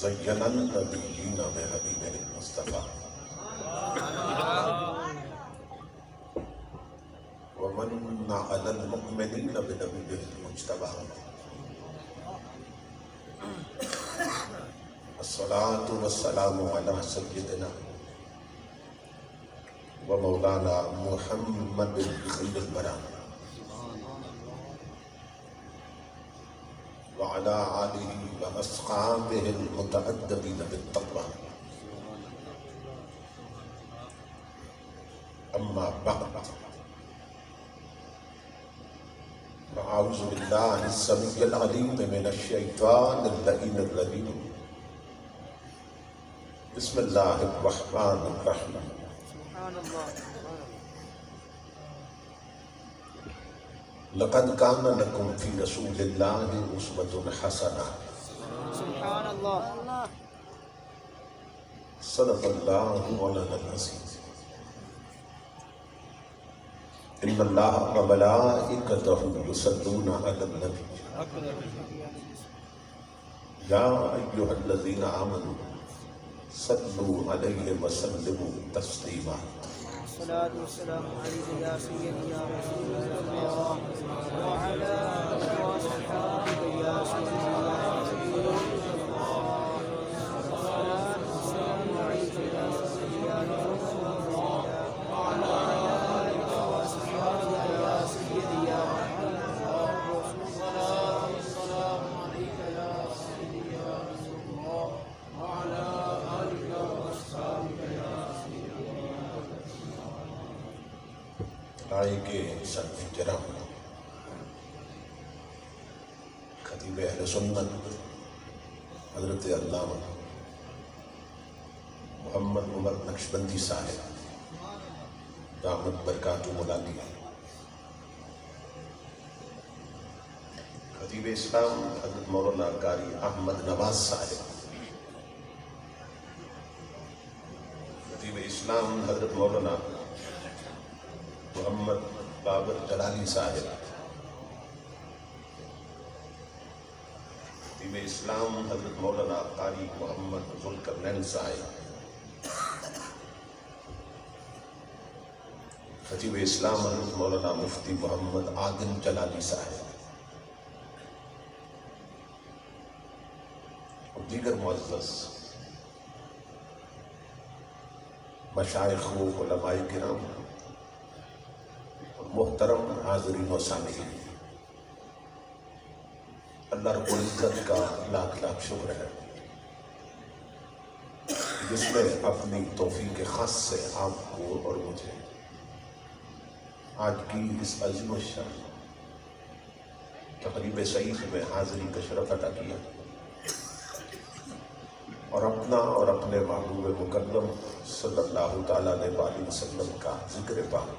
زین النبیین بحبیبہ المصطفیٰ ومن علی المؤمنین بنبیہ المجتبیٰ الصلاة والسلام علی سیدنا ومولانا محمد خیر البراء وعلى آلہ واصحابہ المتأدبین بالتقویٰ اما بعد فاعوذ باللہ السمیع العلیم من الشیطان اللعین الرجیم بسم اللہ الرحمن الرحیم لقد كان لكم في رسول الله أسوة حسنة سبحان اللہ صدق الله مولانا العظيم إن الله وملائكته يصلون على النبي يا أيها الذين آمنوا صلوا عليه وسلموا تسليما الصلاة والسلام عليك يا سيدي يا رسول الله وعلى آلك وصحبك يا سيدي يا رسول الله الصلاة والسلام عليك يا سيدي يا رسول الله وعلى آلك وصحبك يا سيدي يا رسول الله الصلاة والسلام عليك يا سيدي يا رسول الله وعلى آلك وصحبك يا سيدي رائے کے سر احترام خطیب اہل سنت حضرت علامہ محمد عمر نقشبندی صاحب دامت برکاتہ العالیہ، خطیب اسلام حضرت مولانا قاری احمد نواز صاحب، خطیب اسلام حضرت مولانا محمد بابر جلالی صاحب، خطیب اسلام حضرت مولانا قاری محمد ذوالقرنین صاحب، خطیب اسلام حضرت مولانا مفتی محمد عادل جلالی صاحب اور دیگر معزز مشائخ و علماء کرام، محترم حاضرین و سامعین، اللہ رب العزت کا لاکھ لاکھ شکر ہے جس نے اپنی توفیق خاص سے آپ کو اور مجھے آج کی اس عظیم الشان تقریب سعید میں حاضری کا شرف عطا کیا اور اپنا اور اپنے محبوب مکرم صلی اللہ تعالیٰ علیہ وسلم کا ذکر پاک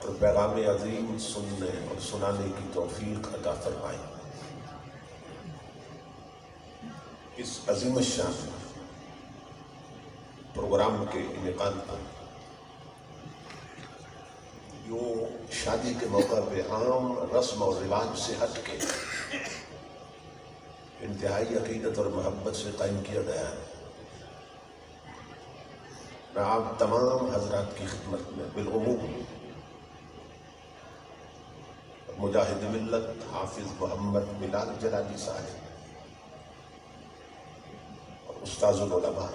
اور پیغام عظیم سننے اور سنانے کی توفیق عطا فرمائی۔ اس عظیم الشان پروگرام کے انعقاد پر جو شادی کے موقع پہ عام رسم اور رواج سے ہٹ کے انتہائی عقیدت اور محبت سے قائم کیا گیا ہے، میں آپ تمام حضرات کی خدمت میں بالعموم مجاہد ملت حافظ محمد بلال جلالی صاحب اور استاذ العلماء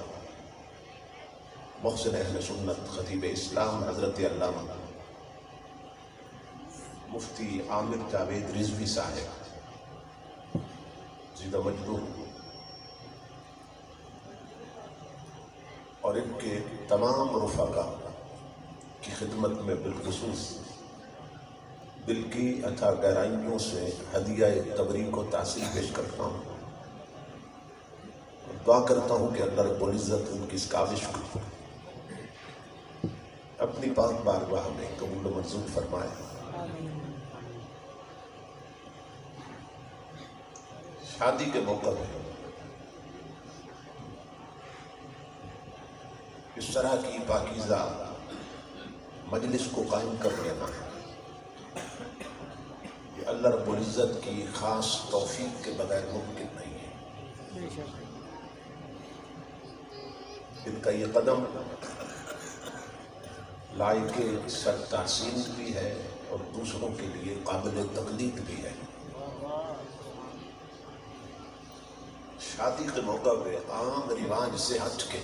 محسن اہل سنت خطیب اسلام حضرت علامہ مفتی عامر جاوید رضوی صاحب زیدہ مجدو اور ان کے تمام رفقا کی خدمت میں بالخصوص دل کی اتھا گہرائیوں سے ہدیہ تبریک و تحسین پیش کرتا ہوں اور دعا کرتا ہوں کہ اللہ رب العزت ان کی اس کاوش کو اپنی پاک بارگاہ میں قبول و منظور فرمائے۔ شادی کے موقع پہ اس طرح کی پاکیزہ مجلس کو قائم کر لینا یہ اللہ رب العزت کی خاص توفیق کے بغیر ممکن نہیں ہے۔ ان کا یہ قدم لائق سر تحسین بھی ہے اور دوسروں کے لیے قابل تقلید بھی ہے۔ شادی کے موقع پہ عام رواج سے ہٹ کے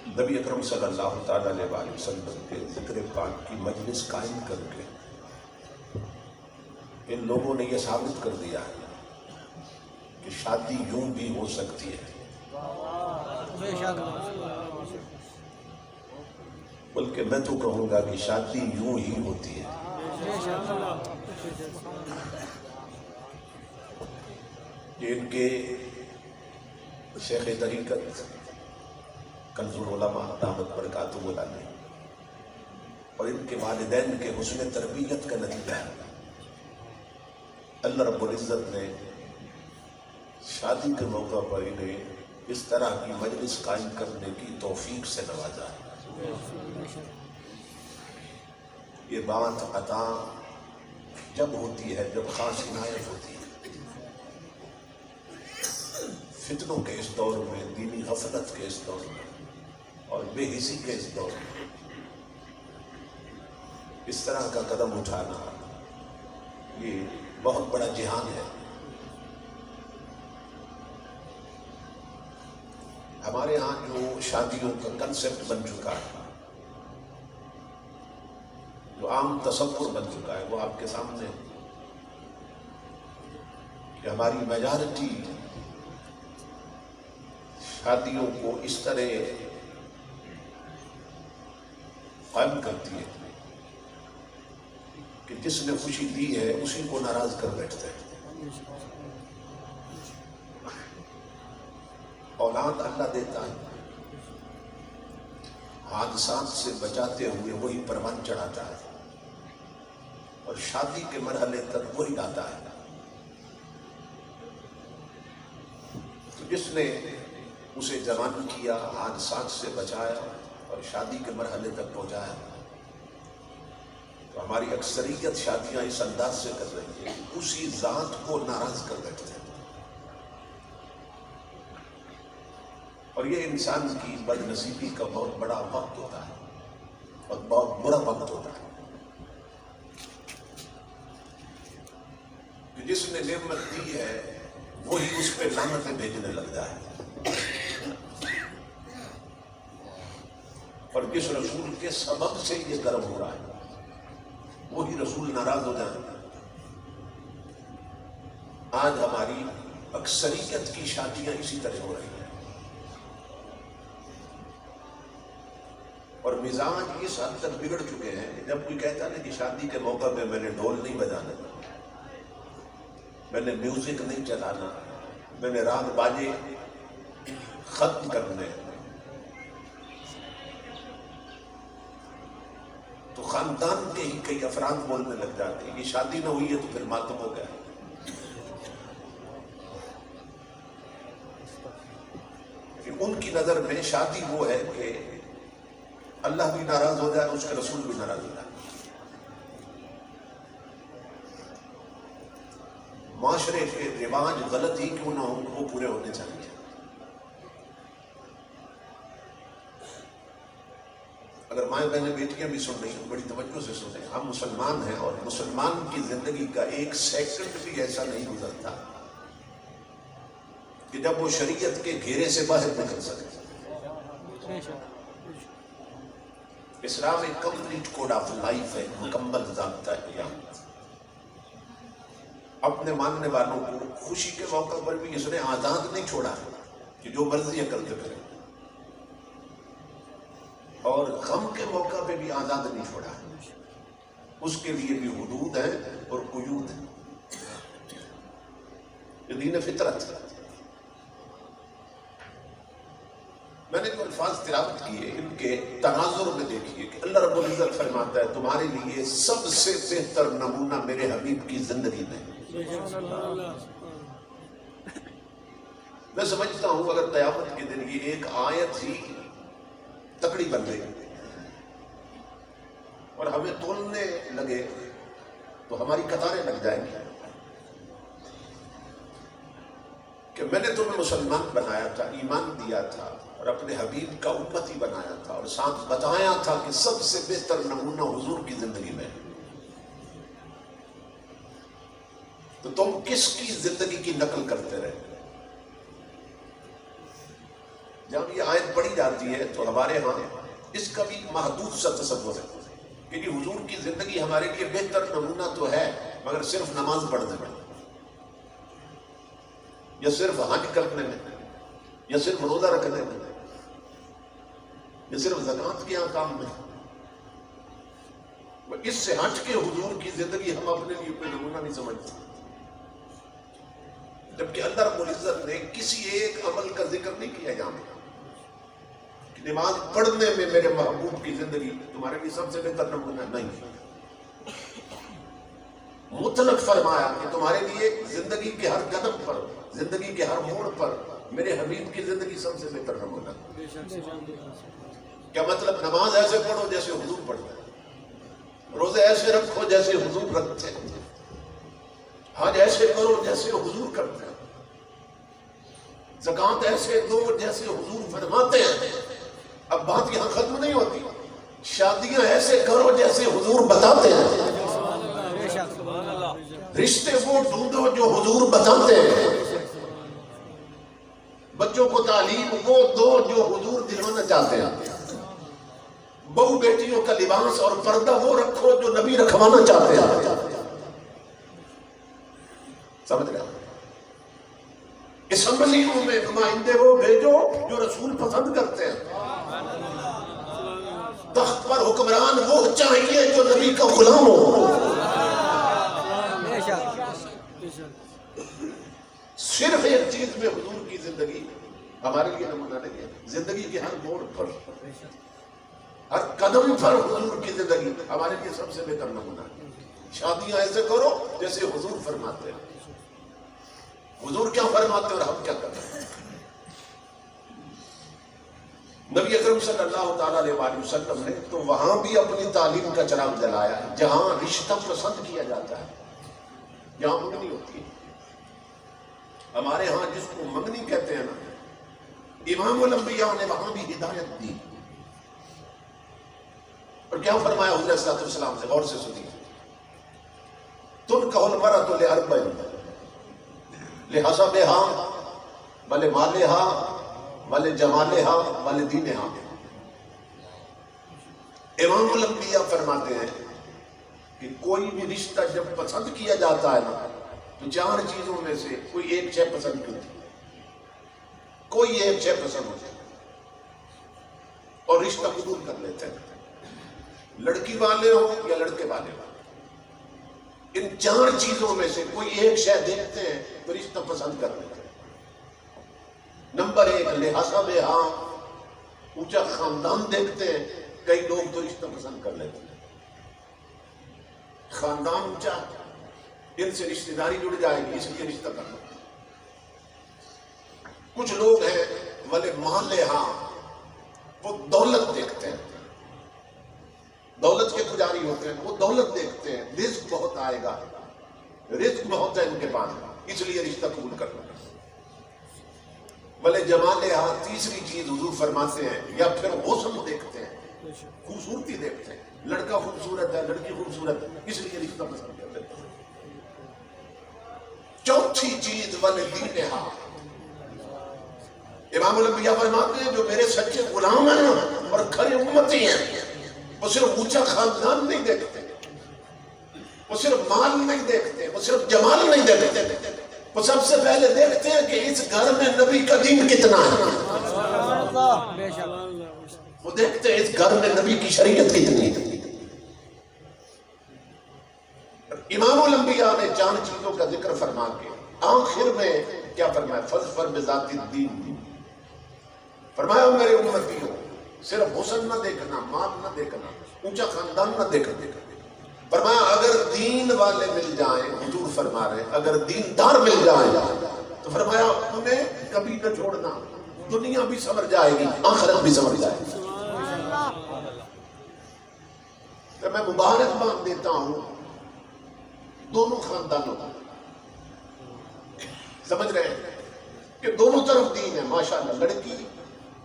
نبی اکرم صلی اللہ تعالی علیہ وسلم کے ذکر پاک کی مجلس قائم کر کے ان لوگوں نے یہ ثابت کر دیا ہے کہ شادی یوں بھی ہو سکتی ہے، بلکہ میں تو کہوں گا کہ شادی یوں ہی ہوتی ہے۔ ان کے شیخ طریقت کنز العلماء دامت برکاتہ علیہ اور ان کے والدین کے حسن تربیت کا نتیجہ ہے اللہ رب العزت نے شادی کے موقع پر انہیں اس طرح کی مجلس قائم کرنے کی توفیق سے نوازا ہے۔ یہ بات عطا جب ہوتی ہے جب خاص عنایت ہوتی ہے۔ فتنوں کے اس دور میں، دینی غفلت کے اس دور میں اور بے حسی کے اس دور میں اس طرح کا قدم اٹھانا یہ بہت بڑا جہان ہے۔ ہمارے ہاں جو شادیوں کا کنسپٹ بن چکا ہے، جو عام تصور بن چکا ہے، وہ آپ کے سامنے کہ ہماری میجارٹی شادیوں کو اس طرح قائم کرتی ہے کہ جس نے خوشی دی ہے اسی کو ناراض کر بیٹھتے ہیں۔ اولاد اللہ دیتا ہے، حادثات سے بچاتے ہوئے وہی پروان چڑھاتا ہے اور شادی کے مرحلے تک وہی لاتا ہے۔ تو جس نے اسے جوان کیا، حادثات سے بچایا اور شادی کے مرحلے تک پہنچایا، تو ہماری اکثریت شادیاں اس انداز سے کر رہی ہے، اسی ذات کو ناراض کر بیٹھتے ہیں۔ اور یہ انسان کی بد نصیبی کا بہت بڑا وقت ہوتا ہے اور بہت برا وقت ہوتا ہے کہ جس نے نعمت دی ہے وہی اس پہ لعنتیں بھیجنے لگتا ہے، اور جس رسول کے سبب سے یہ گرم ہو رہا ہے وہی رسول ناراض ہو جائے۔ آج ہماری اکثریت کی شادیاں اسی طرح ہو رہی ہیں اور مزاج اس حد تک بگڑ چکے ہیں کہ جب کوئی کہتا ہے کہ شادی کے موقع پہ میں نے ڈھول نہیں بجانا، میں نے میوزک نہیں چلانا، میں نے راگ باجے ختم کرنے، تو خاندان کے ہی کئی افراد بولنے لگ جاتے ہیں یہ شادی نہ ہوئی ہے تو پھر ماتم ہو گیا۔ ان کی نظر میں شادی وہ ہے کہ اللہ بھی ناراض ہو جائے، اس کے رسول بھی ناراض ہو جائے۔ معاشرے کے رواج غلط ہی کیوں نہ ہوں وہ پورے ہونے چاہیے۔ اگر مائیں بہنیں بیٹیاں بھی سن رہی ہیں بڑی توجہ سے سنیں، ہم مسلمان ہیں اور مسلمان کی زندگی کا ایک سیکنڈ بھی ایسا نہیں گزرتا کہ جب وہ شریعت کے گھیرے سے باہر نکل سکے۔ اسلام ایک کمپلیٹ کوڈ آف لائف ہے، مکمل ضابطہ قیامت۔ اپنے ماننے والوں کو خوشی کے موقع پر بھی اس نے آزاد نہیں چھوڑا کہ جو مرضی کرتے پھرے، اور غم کے موقع پہ بھی آزاد نہیں چھوڑا، اس کے لیے بھی حدود ہیں اور قیود ہیں۔ یہ دین فطرت ہے۔ میں نے جو الفاظ تلاوت کیے ان کے تناظر میں دیکھیے کہ اللہ رب العزت فرماتا ہے تمہارے لیے سب سے بہتر نمونہ میرے حبیب کی زندگی میں۔ میں سمجھتا ہوں اگر قیامت کے دن یہ ایک آیت ہی تکڑی بن گئی اور ہمیں تولنے لگے تو ہماری قطاریں لگ جائیں گی۔ کہ میں نے تمہیں مسلمان بنایا تھا، ایمان دیا تھا اور اپنے حبیب کا امتی بنایا تھا، اور ساتھ بتایا تھا کہ سب سے بہتر نمونہ حضور کی زندگی میں ہے، تو تم کس کی زندگی کی نقل کرتے رہے؟ جب یہ آیت پڑھی جاتی ہے تو ہمارے ہاں اس کا بھی محدود سا تصور ہے، کیونکہ حضور کی زندگی ہمارے لیے بہتر نمونہ تو ہے، مگر صرف نماز پڑھنے میں، یا صرف حج کرنے میں، یا صرف روزہ رکھنے میں، یا صرف زکوٰۃ کے احکام میں۔ اس سے ہٹ کے حضور کی زندگی ہم اپنے لیے کوئی نمونہ نہیں سمجھتے، جبکہ اللہ رب العزت نے کسی ایک عمل کا ذکر نہیں کیا یہاں پہ کہ نماز پڑھنے میں میرے محبوب کی زندگی تمہارے لیے سب سے بہتر نمونہ نہیں، مطلق فرمایا کہ تمہارے لیے زندگی کے ہر قدم پر، زندگی کے ہر موڑ پر میرے حبیب کی زندگی سب سے بہتر نمونہ۔ کیا مطلب؟ نماز ایسے پڑھو جیسے حضور پڑھتے ہیں، روزے ایسے رکھو جیسے حضور رکھتے ہیں، حج ایسے کرو جیسے حضور کرتے ہیں، زکوٰۃ ایسے دو جیسے حضور فرماتے ہیں۔ اب بات یہاں ختم نہیں ہوتی، شادیاں ایسے کرو جیسے حضور بتاتے ہیں، رشتے وہ ڈھونڈو جو حضور بتاتے ہیں، بچوں کو تعلیم وہ دو جو حضور دلوانا چاہتے ہیں، بہو بیٹیوں کا لباس اور پردہ وہ رکھو جو نبی رکھوانا چاہتے ہیں۔ سمجھ رہے ہیں؟ اسمبلیوں میں نمائندے وہ بھیجو جو رسول پسند کرتے ہیں، تخت پر حکمران وہ چاہیے جو نبی کا غلام ہو۔ صرف ایک چیز میں حضور کی زندگی ہمارے لیے نمونہ نہیں ہے، زندگی کے ہر موڑ پر، ہر قدم پر حضور کی زندگی ہمارے لیے سب سے بہتر نمونہ ہے۔ شادیاں ایسے کرو جیسے حضور فرماتے ہیں، حضور کیا فرماتے ہیں اور ہم کیا کرتے ہیں۔ نبی اکرم صلی اللہ تعالیٰ علیہ وآلہ وسلم نے تو وہاں بھی اپنی تعلیم کا چراغ جلایا ہے جہاں رشتہ پسند کیا جاتا ہے، جہاں منگنی ہوتی ہے۔ ہمارے ہاں جس کو منگنی کہتے ہیں نا، امام الانبیاء نے وہاں بھی ہدایت دی، اور کیا فرمایا حضور صلی اللہ علیہ وسلم سے؟ غور سے سنیے، تنکح المرأة لأربع لحسبها ولمالها ولجمالها ولدینها۔ امام الانبیاء فرماتے ہیں کہ کوئی بھی رشتہ جب پسند کیا جاتا ہے نا تو چار چیزوں میں سے کوئی ایک شے پسند کی ہوتی ہے، کوئی ایک شے پسند ہوتی ہے اور رشتہ قبول کر لیتے ہیں، لڑکی والے ہوں یا لڑکے والے ہوں، ان چار چیزوں میں سے کوئی ایک شے دیکھتے ہیں تو رشتہ پسند کر لیتے ہیں۔ نمبر ایک لحسبها، اونچا خاندان دیکھتے ہیں، کئی لوگ تو رشتہ پسند کر لیتے ہیں، خاندان اونچا، ان سے رشتہ داری جڑ جائے گی اس لیے رشتہ کرنا۔ کچھ لوگ ہیں ولمالها، وہ دولت دیکھتے ہیں، دولت کے پجاری ہوتے ہیں، وہ دولت دیکھتے ہیں، رزق بہت آئے گا، رزق بہت ہے ان کے پاس اس لیے رشتہ قبول کرنا۔ ولجمالها، تیسری چیز حضور فرماتے ہیں، یا پھر حسن دیکھتے ہیں، خوبصورتی دیکھتے ہیں، لڑکا خوبصورت ہے، لڑکی خوبصورت ہے، اس لیے رشتہ پسند کرتے ہیں۔ چوتھی چیز ولدینها، امام الانبیاء فرماتے ہیں جو میرے سچے غلام ہیں اور کھرے امتی ہیں، وہ صرف اونچا خاندان نہیں دیکھتے، وہ صرف مال نہیں دیکھتے، وہ صرف جمال نہیں دیکھتے، وہ سب سے پہلے دیکھتے ہیں کہ اس گھر میں نبی کا دین کتنا ہے، وہ دیکھتے ہیں اس گھر میں نبی کی شریعت کتنی ہے۔ امام الانبیاء نے چار چیزوں کا ذکر فرما کے آخر میں کیا فرمایا؟ فاظفر بذات الدین، فرمایا میرے امتیوں صرف حسن نہ دیکھنا، مال نہ دیکھنا، اونچا خاندان نہ دیکھنا، فرمایا اگر دین والے مل جائیں، حضور فرما رہے ہیں اگر دیندار مل جائیں تو فرمایا انہیں کبھی نہ چھوڑنا، دنیا بھی سمر جائے گی، آخرت بھی سمر جائے گی۔ تو میں مبارکباد دیتا ہوں دونوں خاندانوں کو، سمجھ رہے ہیں، کہ دونوں طرف دین ہے ماشاءاللہ. لڑکی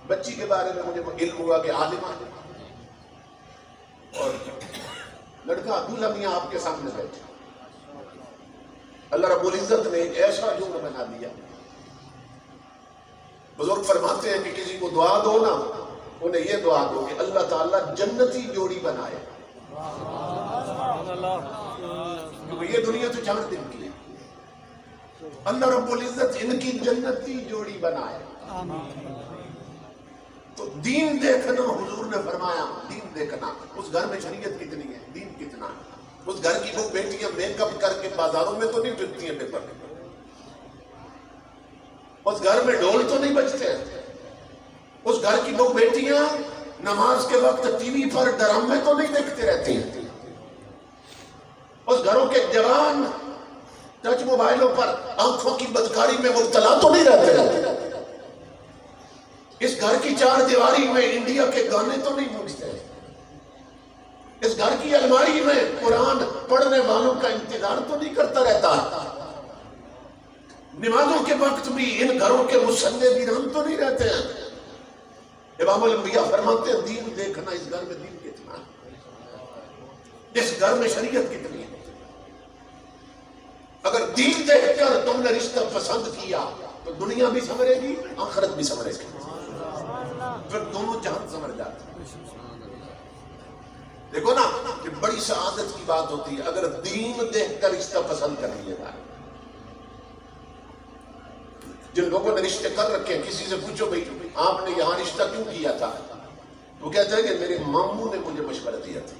بچی کے بارے میں مجھے علم ہوا کہ عالمہ ہے اور لڑکا عبداللہ میاں آپ کے سامنے بیٹھے. اللہ رب العزت نے ایک ایسا جملہ بنا دیا. بزرگ فرماتے ہیں کہ کسی کو دعا دو نا, انہیں یہ دعا دو کہ اللہ تعالیٰ جنتی جوڑی بنائے, کیونکہ یہ دنیا تو 4 دن کی ہے. اللہ رب العزت ان کی جنتی جوڑی بنائے. تو دین دیکھنا, حضور نے فرمایا دین دیکھنا. اس گھر میں شریعت کتنی ہے, دین کتنا ہے. اس گھر کی وہ بیٹیاں میک اپ کر کے بازاروں میں تو نہیں پھرتی ہیں پیپر میں. اس گھر میں ڈھول تو نہیں بجتے ہیں. اس گھر کی وہ بیٹیاں نماز کے وقت ٹی وی پر ڈرامے تو نہیں دیکھتے رہتی ہیں. اس گھروں کے جوان ٹچ موبائلوں پر آنکھوں کی بدکاری میں مبتلا تو نہیں رہتے. اس گھر کی 4 دیواری میں انڈیا کے گانے تو نہیں گونجتے. اس گھر کی الماری میں قرآن پڑھنے والوں کا انتظار تو نہیں کرتا رہتا. نمازوں کے وقت بھی ان گھروں کے مصلی ویران تو نہیں رہتے ہیں. امام الانبیاء فرماتے ہیں دین دیکھنا, اس گھر میں دین کتنا ہے, اس گھر میں شریعت کتنی ہے. اگر دین دیکھ کر تم نے رشتہ پسند کیا تو دنیا بھی سنورے گی, آخرت بھی سنورے گی, پھر دونوں جہان سنور جاتے ہیں. دیکھو نا کہ بڑی سعادت کی بات ہوتی ہے اگر دین دیکھ کر رشتہ پسند کر لیے گا. جن لوگوں نے رشتے کر رکھے ہیں, کسی سے پوچھو بھئی آپ نے یہاں رشتہ کیوں کیا تھا, وہ کہتا ہے کہ میرے ماموں نے مجھے مشورہ دیا تھا.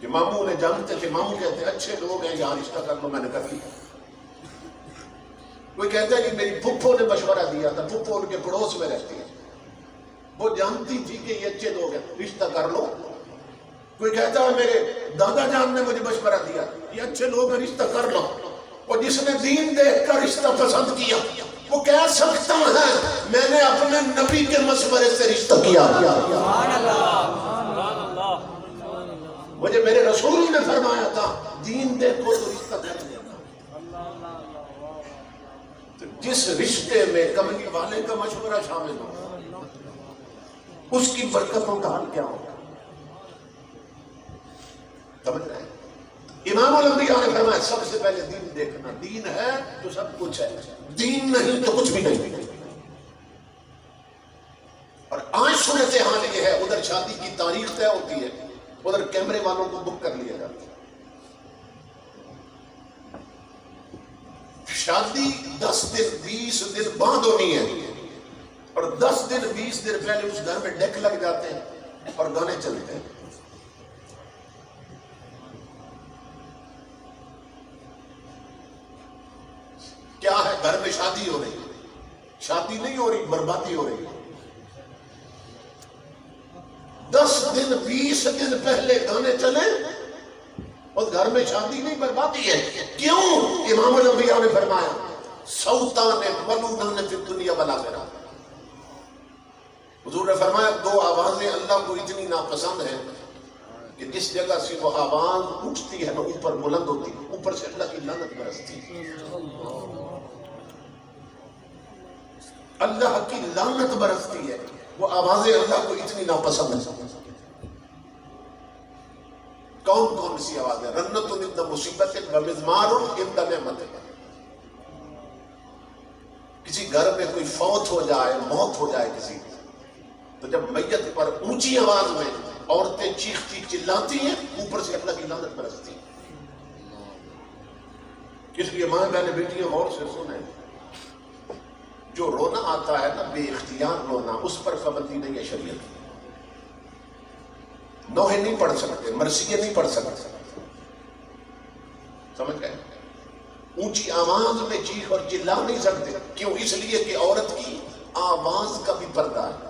کہ ماموں نے جانتے تھے, ماموں کہتے ہیں اچھے لوگ ہیں یہاں رشتہ کر لو, میں نے کر لیا. کوئی کہتا ہے کہ میری پھپھو نے مشورہ دیا تھا, پھپھو ان کے پڑوس میں رہتی ہے, وہ جانتی تھی کہ یہ اچھے لوگ ہیں رشتہ کر لو. کوئی کہتا ہے میرے دادا جان نے مجھے مشورہ دیا, یہ اچھے لوگ ہیں رشتہ کر لو. اور جس نے دین دیکھ کر رشتہ پسند کیا وہ کہہ سکتا ہے میں نے اپنے نبی کے مشورے سے رشتہ کیا. مجھے میرے رسول نے فرمایا تھا دین دیکھو تو رشتہ کر لیا. جس رشتے میں کملی والے کا مشورہ شامل ہو اس کی برکتوں کا حال کیا ہوگا, سمجھ رہے ہیں. امام الانبیاء نے فرمایا سب سے پہلے دین دیکھنا. دین ہے تو سب کچھ ہے, دین نہیں تو کچھ بھی نہیں. اور آج صورتحال یہ ہے, ادھر شادی کی تاریخ طے ہوتی ہے, ادھر کیمرے والوں کو بک کر لیا جاتا ہے. شادی 10 دن 20 دن بعد ہونی ہے اور 10 دن 20 دن پہلے اس گھر میں ڈیک لگ جاتے ہیں اور گانے چلتے ہیں. کیا ہے, گھر میں شادی ہو رہی ہے, شادی نہیں ہو رہی, بربادی ہو رہی ہے. 10 دن 20 دن پہلے گانے چلے اور گھر میں شادی نہیں, بربادی ہے. کیوں؟ امام الانبیاء نے فرمایا سوتان ملونان فی الدنیا والآخرہ. حضور نے فرمایا 2 آوازیں اللہ کو اتنی ناپسند ہیں کہ جس جگہ سے وہ آواز اٹھتی ہے نا اوپر بلند ہوتی, اوپر سے اللہ کی لعنت برستی. اللہ کی لعنت برستی ہے, وہ آوازیں اللہ کو اتنی ناپسند ہیں. کون کون سی آوازیں؟ رنت عند مصیبت ومزمار عند نعمت. کسی گھر میں کوئی فوت ہو جائے, موت ہو جائے کسی, تو جب میت پر اونچی آواز میں عورتیں چیختی چلاتی ہیں اوپر سے اللہ کی لعنت برستی ہے. اس لیے ماں بہنیں بیٹیاں غور سے سنیں, جو رونا آتا ہے نا بے اختیار رونا, اس پر پابندی نہیں ہے شریعت. نوحے نہیں پڑھ سکتے, مرثیے نہیں پڑھ سکتے, سمجھ گئے. اونچی آواز میں چیخ اور چلا نہیں سکتے. کیوں؟ اس لیے کہ عورت کی آواز کا بھی پردہ ہے.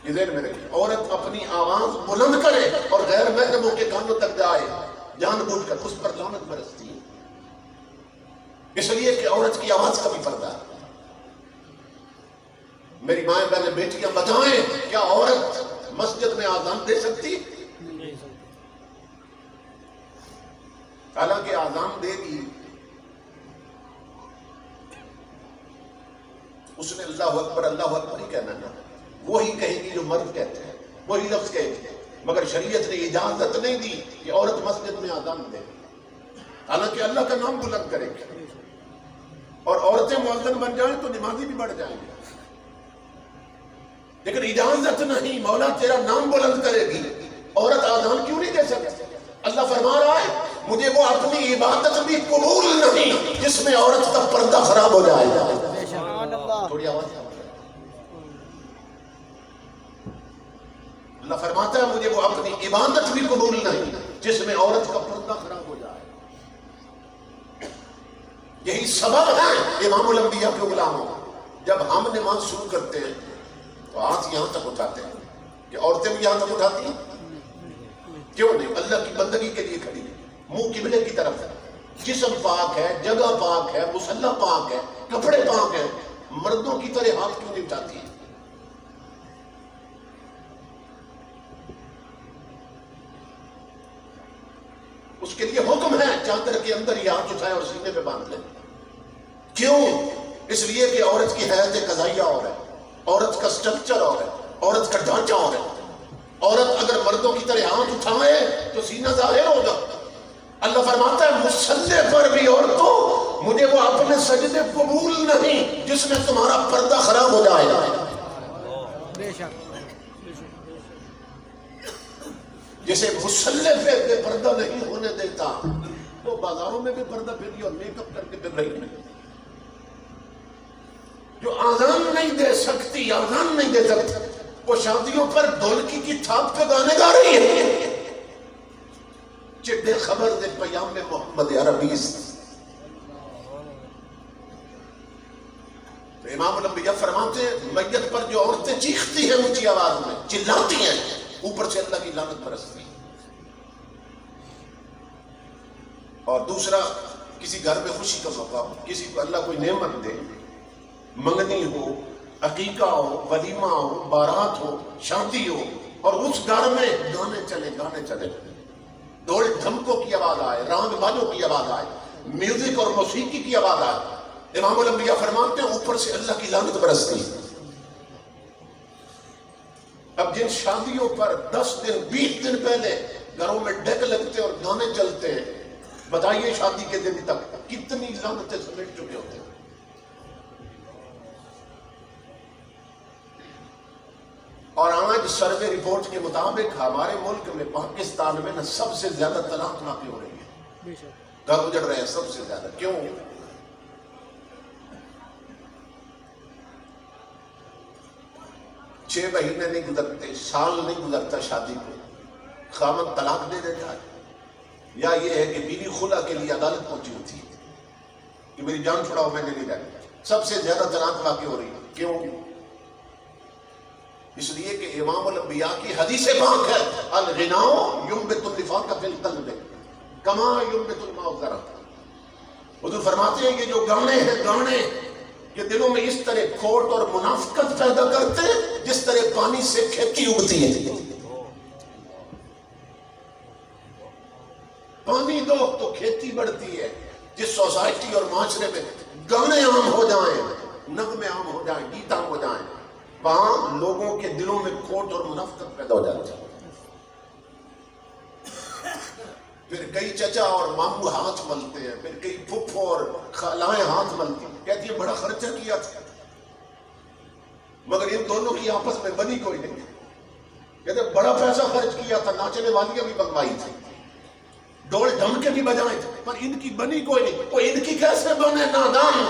یہ ذہن میں رکھیں, عورت اپنی آواز بلند کرے اور غیر محرموں کے کانوں تک جائے جان بوجھ کر, اس پر لعنت برستی ہے. اس لیے کہ عورت کی آواز کا بھی پردہ ہے. میری مائیں بہنیں بیٹیاں بتائیں, کیا عورت مسجد میں آذان دے سکتی؟ حالانکہ آزان دے گی، اس نے اللہ اکبر ہی کہنا نا، وہی کہے گی جو مرد کہتے ہیں، وہی لفظ کہے گی، مگر شریعت نے اجازت نہیں دی کہ عورت مسجد میں آزان دے، حالانکہ اللہ کا نام بلند کرے گی، اور عورتیں مؤذن بن جائیں تو نمازی بھی بڑھ جائیں گے، لیکن اجازت نہیں، مولا تیرا نام بلند کرے گی، عورت آزان کیوں نہیں دے سکتی؟ اللہ فرما رہا ہے مجھے وہ اپنی عبادت بھی قبول نہیں جس میں عورت کا پردہ خراب ہو جائے گا۔ تھوڑی آواز اللہ فرماتا ہے مجھے وہ اپنی عبادت بھی قبول نہیں جس میں عورت کا پردہ خراب ہو جائے۔ یہی سبب ہے امام الانبیاء کے غلاموں، جب ہم نماز شروع کرتے ہیں تو ہاتھ یہاں تک اٹھاتے ہیں، کہ عورتیں بھی یہاں تک اٹھاتی ہیں؟ کیوں نہیں؟ اللہ کی بندگی کے لیے کھڑی ہے، منہ قبلے کی طرف ہے، جسم پاک ہے، جگہ پاک ہے، مصلی پاک ہے، کپڑے پاک ہیں، مردوں کی طرح ہاتھ کیوں نہیں اٹھاتی ہیں؟ اس کے لیے حکم ہے چادر کے اندر ہی ہاتھ اٹھائے اور سینے پہ باندھ لیں۔ کیوں؟ اس لیے کہ عورت کی حیات قضائیہ اور ہے، عورت کا سٹرکچر اور ہے، عورت کا ڈھانچہ اور ہے۔ عورت اگر مردوں کی طرح ہاتھ اٹھائے تو سینہ ظاہر ہوگا۔ اللہ فرماتا ہے مصلی پر بھی عورتوں مجھے وہ اپنے سجدے قبول نہیں جس میں تمہارا پردہ خراب ہو جائے گا۔ جسے مصلی پہ پردہ نہیں ہونے دیتا وہ بازاروں میں بھی پردہ پھری اور میک اپ کر کے پھر رہی ہے۔ جو آزان نہیں دے سکتی، آزان نہیں دے سکتی، وہ شادیوں پر ڈھولکی کی تھاپ پہ گانے گا رہی ہے۔ چڈے خبر دے پیام میں محمد عربیز۔ تو امام الانبیاء فرماتے ہیں میت پر جو عورتیں چیختی ہیں اونچی آواز میں، چلاتی ہیں، اوپر سے اللہ کی لعنت برستی ہے۔ اور دوسرا، کسی گھر میں خوشی کا موقع ہو، کسی کو اللہ کوئی نعمت دے، منگنی ہو، عقیقہ ہو، ولیمہ ہو، بارات ہو، شادی ہو، اور اس گھر میں گانے چلے، ڈھول ڈھمکوں کی آواز آئے، رانگ بازوں کی آواز آئے، میوزک اور موسیقی کی آواز آئے، امام الانبیاء فرماتے ہیں اوپر سے اللہ کی لعنت برستی ہے۔ اب جن شادیوں پر 10 دن 20 دن پہلے گھروں میں ڈیک لگتے اور گانے چلتے ہیں، بتائیے شادی کے دن تک کتنی لعنتیں سمیٹ چکے ہوتے ہیں۔ اور آج سروے رپورٹ کے مطابق ہمارے ملک میں پاکستان میں نہ سب سے زیادہ طلاق واقع ہو رہی ہے، گھر اجڑ رہے ہیں سب سے زیادہ۔ کیوں؟ 6 مہینے نہیں گزرتے، سال نہیں گزرتا شادی کو، خامن طلاق دے دیتا ہے، یا یہ ہے کہ بیوی خلا کے لیے عدالت پہنچی ہوتی ہے کہ میری جان چھڑاؤ، میں نے نہیں رہنا۔ سب سے زیادہ طلاق واقع ہو رہی ہے۔ کیوں؟ اس لیے کہ امام الانبیاء کی حدیث پاک ہے الغناء ينبت النفاق فی القلب کما ينبت الماء الزرع۔ حضور فرماتے ہیں یہ جو گانے ہیں، گانے یہ دلوں میں اس طرح کھوٹ اور منافقت پیدا کرتے ہیں جس طرح پانی سے کھیتی اگتی ہے۔ پانی دو تو کھیتی بڑھتی ہے۔ جس سوسائٹی اور معاشرے میں گانے عام ہو جائیں، نغمے عام ہو جائیں، گیت عام ہو جائیں، وہاں لوگوں کے دلوں میں کھوٹ اور منافقت پیدا ہو جاتی ہے۔ پھر کئی چچا اور ماموں ہاتھ ملتے ہیں، پھر کئی پھپھو اور خالائیں ہاتھ ملتی ہیں، کہتی ہیں بڑا خرچہ کیا تھا، مگر ان دونوں کی آپس میں بنی کوئی نہیں۔ کہتے ہیں بڑا پیسہ خرچ کیا تھا، ناچنے والیاں بھی بنوائی تھی، ڈول ڈھمکے بھی بجائے تھے، پر ان کی بنی کوئی نہیں۔ وہ ان کی کیسے بنے نادان؟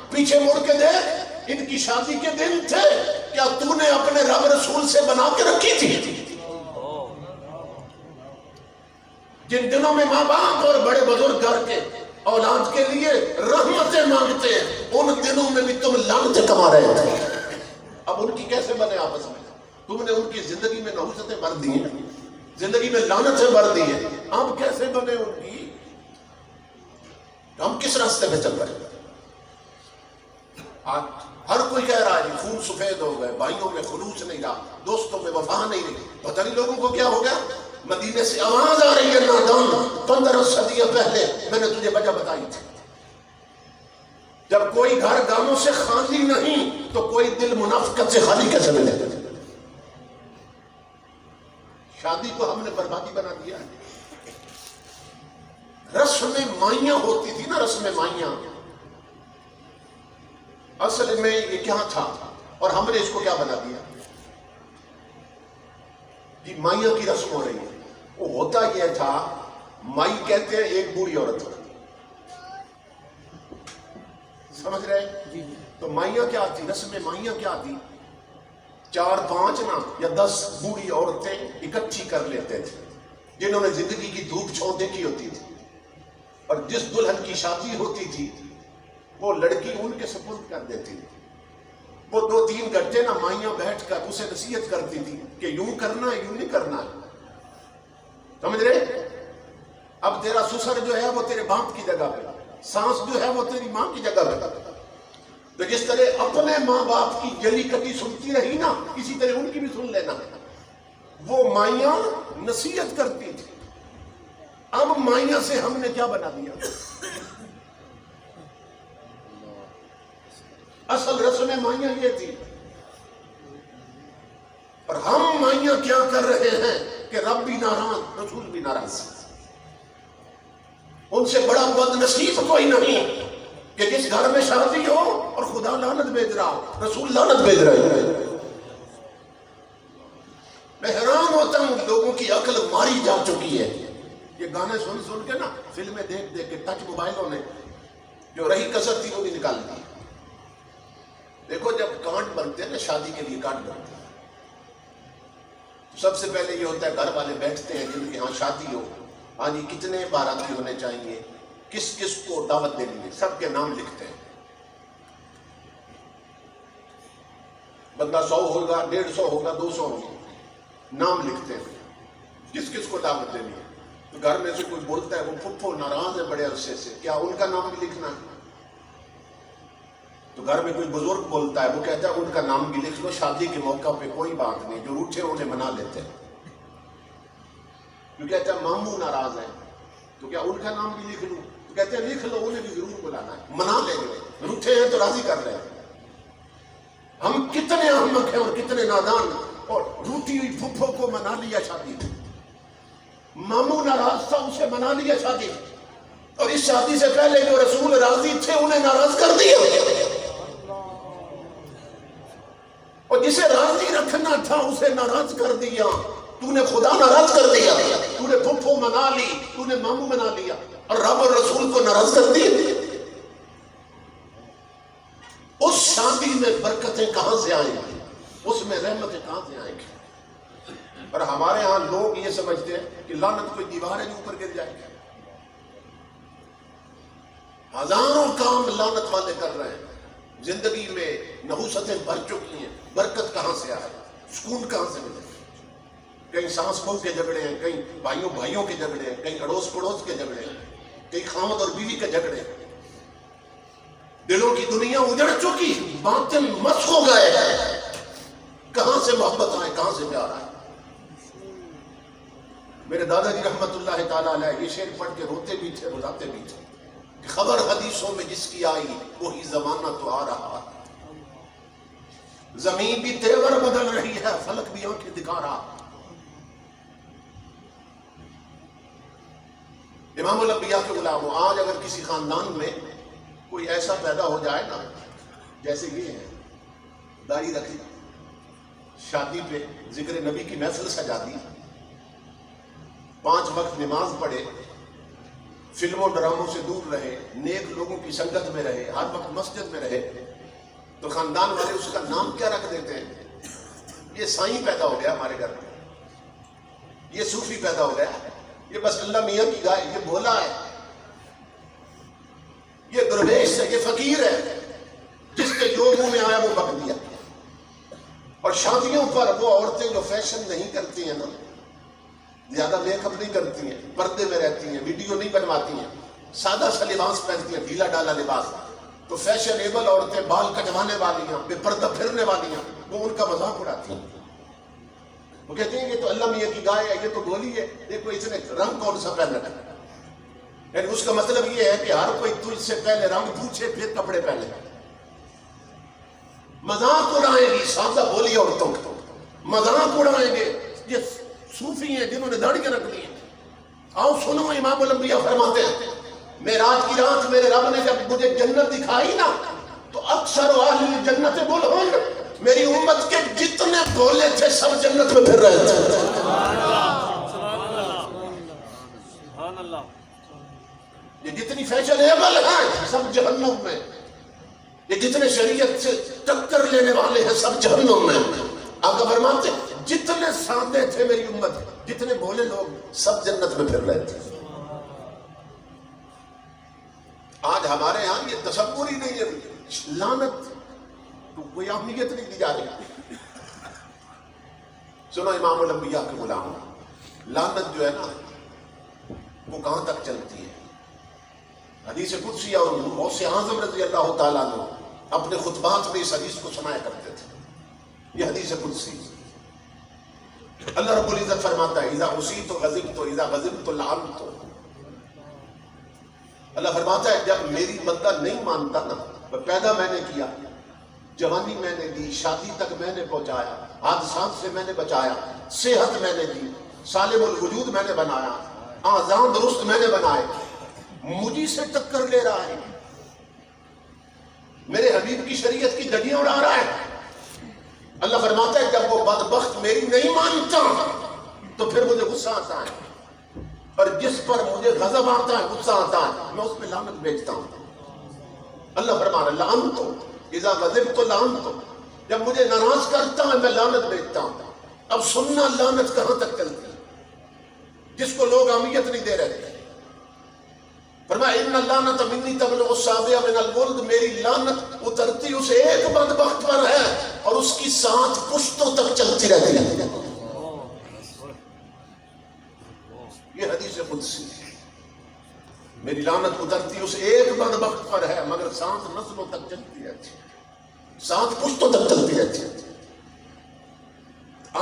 پیچھے مڑ کے دیکھ، ان کی شادی کے دن تھے، کیا تو نے اپنے رب رسول سے بنا کے رکھی تھی؟ جن دنوں میں ماں باپ اور بڑے بزرگ گھر کے اولاد کے لیے رحمتیں مانگتے ہیں، ان دنوں میں بھی تم لعنتیں کما رہے تھے۔ اب ان کی کیسے بنے آپس میں؟ تم نے ان کی زندگی میں نحوستیں بھر دی ہیں، زندگی میں لعنتیں بھر دی ہیں، اب کیسے بنے ان کی؟ ہم کس راستے پہ چل رہے ہیں؟ آج ہر کوئی کہہ رہا ہے کہ خون سفید ہو گئے، بھائیوں میں خلوص نہیں رہا، دوستوں میں وفا نہیں رہی۔ پتہ نہیں لوگوں کو کیا ہو گیا؟ مدینے سے آواز آ رہی ہے نادان 15 صدیاں پہلے میں نے تجھے وجہ بتائی تھی، جب کوئی گھر گاموں سے خالی نہیں تو کوئی دل منافقت سے خالی کیسے ملے؟ شادی کو ہم نے بربادی بنا دیا ہے۔ رسم مائیاں ہوتی تھی نا، رسم مائیاں، اصل میں یہ کیا تھا اور ہم نے اس کو کیا بنا دیا؟ جی مائیاں کی رسم ہو رہی ہے، وہ ہوتا یہ تھا، مائی کہتے ہیں ایک بوڑھی عورت، سمجھ رہے ہیں؟ تو مائیاں کیا تھی؟ رسم مائیاں کیا تھی؟ 4 5 نا یا 10 بوڑھی عورتیں اکٹھی کر لیتے تھے جنہوں نے زندگی کی دھوپ چھاؤں دیکھی ہوتی تھی، اور جس دلہن کی شادی ہوتی تھی وہ لڑکی ان کے سپرد کر دیتی تھی۔ وہ 2 3 گھنٹے نا مائیاں بیٹھ کر اسے نصیحت کرتی تھی کہ یوں کرنا ہے، یوں نہیں کرنا ہے، سمجھ رہے؟ اب تیرا سسر جو ہے وہ تیرے باپ کی جگہ پہ، سانس جو ہے وہ تیری ماں کی جگہ پہ، تو جس طرح اپنے ماں باپ کی جلی کٹی سنتی رہی نا، اسی طرح ان کی بھی سن لینا۔ وہ مائیاں نصیحت کرتی تھی، اب مائیاں سے ہم نے کیا بنا دیا؟ اصل رسم مائیاں یہ تھی، اور ہم مائیاں کیا کر رہے ہیں کہ رب بھی ناراض، رسول بھی ناراض۔ ان سے بڑا بد نصیب کوئی نہیں کہ جس گھر میں شادی ہو اور خدا لعنت بھیج رہا ہو، رسول لعنت بھیج رہا ہے۔ میں حیران ہوتا ہوں، لوگوں کی عقل ماری جا چکی ہے۔ یہ گانے سن سن کے نا، فلمیں دیکھ دیکھ کے، ٹچ موبائلوں نے جو رہی کسر تھی وہ بھی نکال دی۔ دیکھو جب کانٹ بنتے ہیں نا، شادی کے لیے کانٹ بنتے ہیں، سب سے پہلے یہ ہوتا ہے گھر والے بیٹھتے ہیں جن کے ہاں شادی ہو، ہاں جی کتنے باراتی ہونے چاہیے، کس کس کو دعوت دینی ہے، سب کے نام لکھتے ہیں۔ بندہ 100 ہوگا، 150 ہوگا، 200 ہوگا، نام لکھتے ہیں کس کس کو دعوت دینی ہے۔ تو گھر میں سے کوئی بولتا ہے وہ پھپھو ناراض ہے بڑے عرصے سے، کیا ان کا نام بھی لکھنا ہے؟ تو گھر میں کوئی بزرگ بولتا ہے، وہ کہتا ہے ان کا نام بھی لکھ لو، شادی کے موقع پہ کوئی بات نہیں، جو روٹھے انہیں منا لیتے ہیں۔ جو کہتا ہے ماموں ناراض ہے، تو کیا ان کا نام بھی لکھ لوں؟ تو کہتے ہیں لکھ لو، انہیں بھی ضرور بلانا ہے، منا لیں گے، روٹھے ہیں تو راضی کر رہے ہیں۔ ہم کتنے احمق ہیں اور کتنے نادان، اور روٹی ہوئی پھپھو کو منا لیا شادی، ماموں ناراض تھا اسے منا لیا شادی، اور اس شادی سے پہلے جو رسول راضی تھے انہیں ناراض کر دیا، اور جسے راضی رکھنا تھا اسے ناراض کر دیا۔ تو نے خدا ناراض کر دیا، تو نے پھپھو منا لی، تو نے ماموں منا لیا، اور رب اور رسول کو ناراض کر دیا۔ اس شادی میں برکتیں کہاں سے آئیں گی؟ اس میں رحمتیں کہاں سے آئیں گی؟ اور ہمارے ہاں لوگ یہ سمجھتے ہیں کہ لعنت کوئی دیوار ہے جو اوپر گر جائے گی۔ ہزاروں کام لعنت والے کر رہے ہیں، زندگی میں نحوستیں بھر چکی ہیں، برکت کہاں سے آئے، سکون کہاں سے ملے؟ کہیں ساس بہو کے جھگڑے ہیں، کہیں بھائیوں بھائیوں کے جھگڑے ہیں، کہیں اڑوس پڑوس کے جھگڑے ہیں، کہیں خامد اور بیوی کے جھگڑے ہیں۔ دلوں کی دنیا اجڑ چکی، باطن مسخ ہو گئے ہیں، کہاں سے محبت آئے، کہاں سے پیار آئے؟ میرے دادا جی رحمت اللہ تعالیٰ علیہ یہ شعر پڑھ کے روتے بھی تھے، رلاتے بھی تھے کہ خبر حدیثوں میں جس کی آئی وہی زمانہ تو آ رہا، زمین بھی تیور بدل رہی ہے، فلک بھی آنکھیں دکھا رہا۔ امام الانبیاء کے غلام، آج اگر کسی خاندان میں کوئی ایسا پیدا ہو جائے نا، جیسے یہ ہے، داڑھی رکھی، شادی پہ ذکر نبی کی محفل سجا دی، 5 وقت نماز پڑھے، فلموں ڈراموں سے دور رہے، نیک لوگوں کی سنگت میں رہے، ہر وقت مسجد میں رہے، تو خاندان والے اس کا نام کیا رکھ دیتے ہیں؟ یہ سائیں پیدا ہو گیا ہمارے گھر میں، یہ صوفی پیدا ہو گیا، یہ بس اللہ میاں کی گائے، یہ بھولا ہے، یہ درویش ہے، یہ فقیر ہے، جس کے جو منہ میں آیا وہ بک دیا۔ اور شادیوں پر وہ عورتیں جو فیشن نہیں کرتی ہیں نا، زیادہ میک اپ نہیں کرتی ہیں، پردے میں رہتی ہیں، ویڈیو نہیں بنواتی ہیں، سادہ سا لباس پہنتی ہیں، ڈھیلا ڈالا لباس، تو فیشنیبل عورتیں، بال کٹوانے والی ہیں، بے پردہ پھرنے والی ہیں، وہ ان کا مذاق اڑاتی ہیں۔ وہ کہتے ہیں یہ تو اللہ میاں کی گائے ہے، یہ تو گولی ہے، دیکھو اس نے رنگ کون سا پہن رکھا ہے. یعنی اس کا مطلب یہ ہے کہ ہر کوئی تجھ سے پہلے رنگ پوچھے پھر کپڑے پہنے. مذاق اڑائیں گی سادہ بولی عورتوں کو، مذاق اڑائیں گے یہ صوفی ہیں جنہوں نے داڑھیاں رکھ لی ہیں. آؤ سنو، امام الانبیاء فرماتے ہیں معراج کی رات میرے رب نے جب مجھے جنت دکھائی نا تو اکثر اہل جنت بلہن، میری امت کے جتنے بولے تھے سب جنت میں پھر رہے تھے. یہ جتنی فیشنیبل ہیں سب جہنم میں، یہ جتنے شریعت سے ٹکر لینے والے ہیں سب جہنم میں. آقا فرماتے جتنے سادے تھے میری امت، جتنے بولے لوگ سب جنت میں پھر رہے تھے. آج ہمارے ہاں یہ تصور ہی نہیں ہے، لعنت تو کوئی اہمیت نہیں دی جا رہی. سنو امام الانبیاء کے غلام، لعنت جو ہے نا وہ کہاں تک چلتی ہے. حدیث قدسی اور غوث اعظم رضی اللہ تعالیٰ عنہ اپنے خطبات میں اس حدیث کو سنایا کرتے تھے. یہ حدیث قدسی اللہ رب العزت فرماتا ہے اذا اصیت غضبت اذا غضبت لعنت. اللہ فرماتا ہے جب میری بندہ نہیں مانتا نا، پیدا میں نے کیا، جوانی میں نے دی، شادی تک میں نے پہنچایا، حادثات سے میں نے بچایا، صحت میں نے دی، سالم الوجود میں نے بنایا، آذان درست میں نے بنائے، مجھے سے ٹکر لے رہا ہے، میرے حبیب کی شریعت کی دھجیاں اڑا رہا ہے. اللہ فرماتا ہے جب وہ بدبخت میری نہیں مانتا تو پھر مجھے غصہ آتا ہے، اور جس پر مجھے غضب آتا ہے، غصہ آتا ہے، میں اس پہ لعنت بھیجتا ہوں. اللہ فرمانا لعنت اذا غضبت لعنت، جب مجھے ناراض کرتا ہے میں لعنت بھیجتا ہوں. اب سننا لعنت کہاں تک چلتی ہے جس کو لوگ اہمیت نہیں دے رہے. فرمایا ان اللعنت منی تبلغ السابع من الولد، میری لعنت اترتی اس ایک بدبخت پر ہے اور اس کی 7 پشتوں تک چلتی رہتی ہے. یہ حدیث قدسی، میری لعنت اترتی اس ایک بدبخت پر ہے مگر 7 نسلوں تک چلتی رہتی ہے، 7 پشتوں تک چلتی رہتی ہے.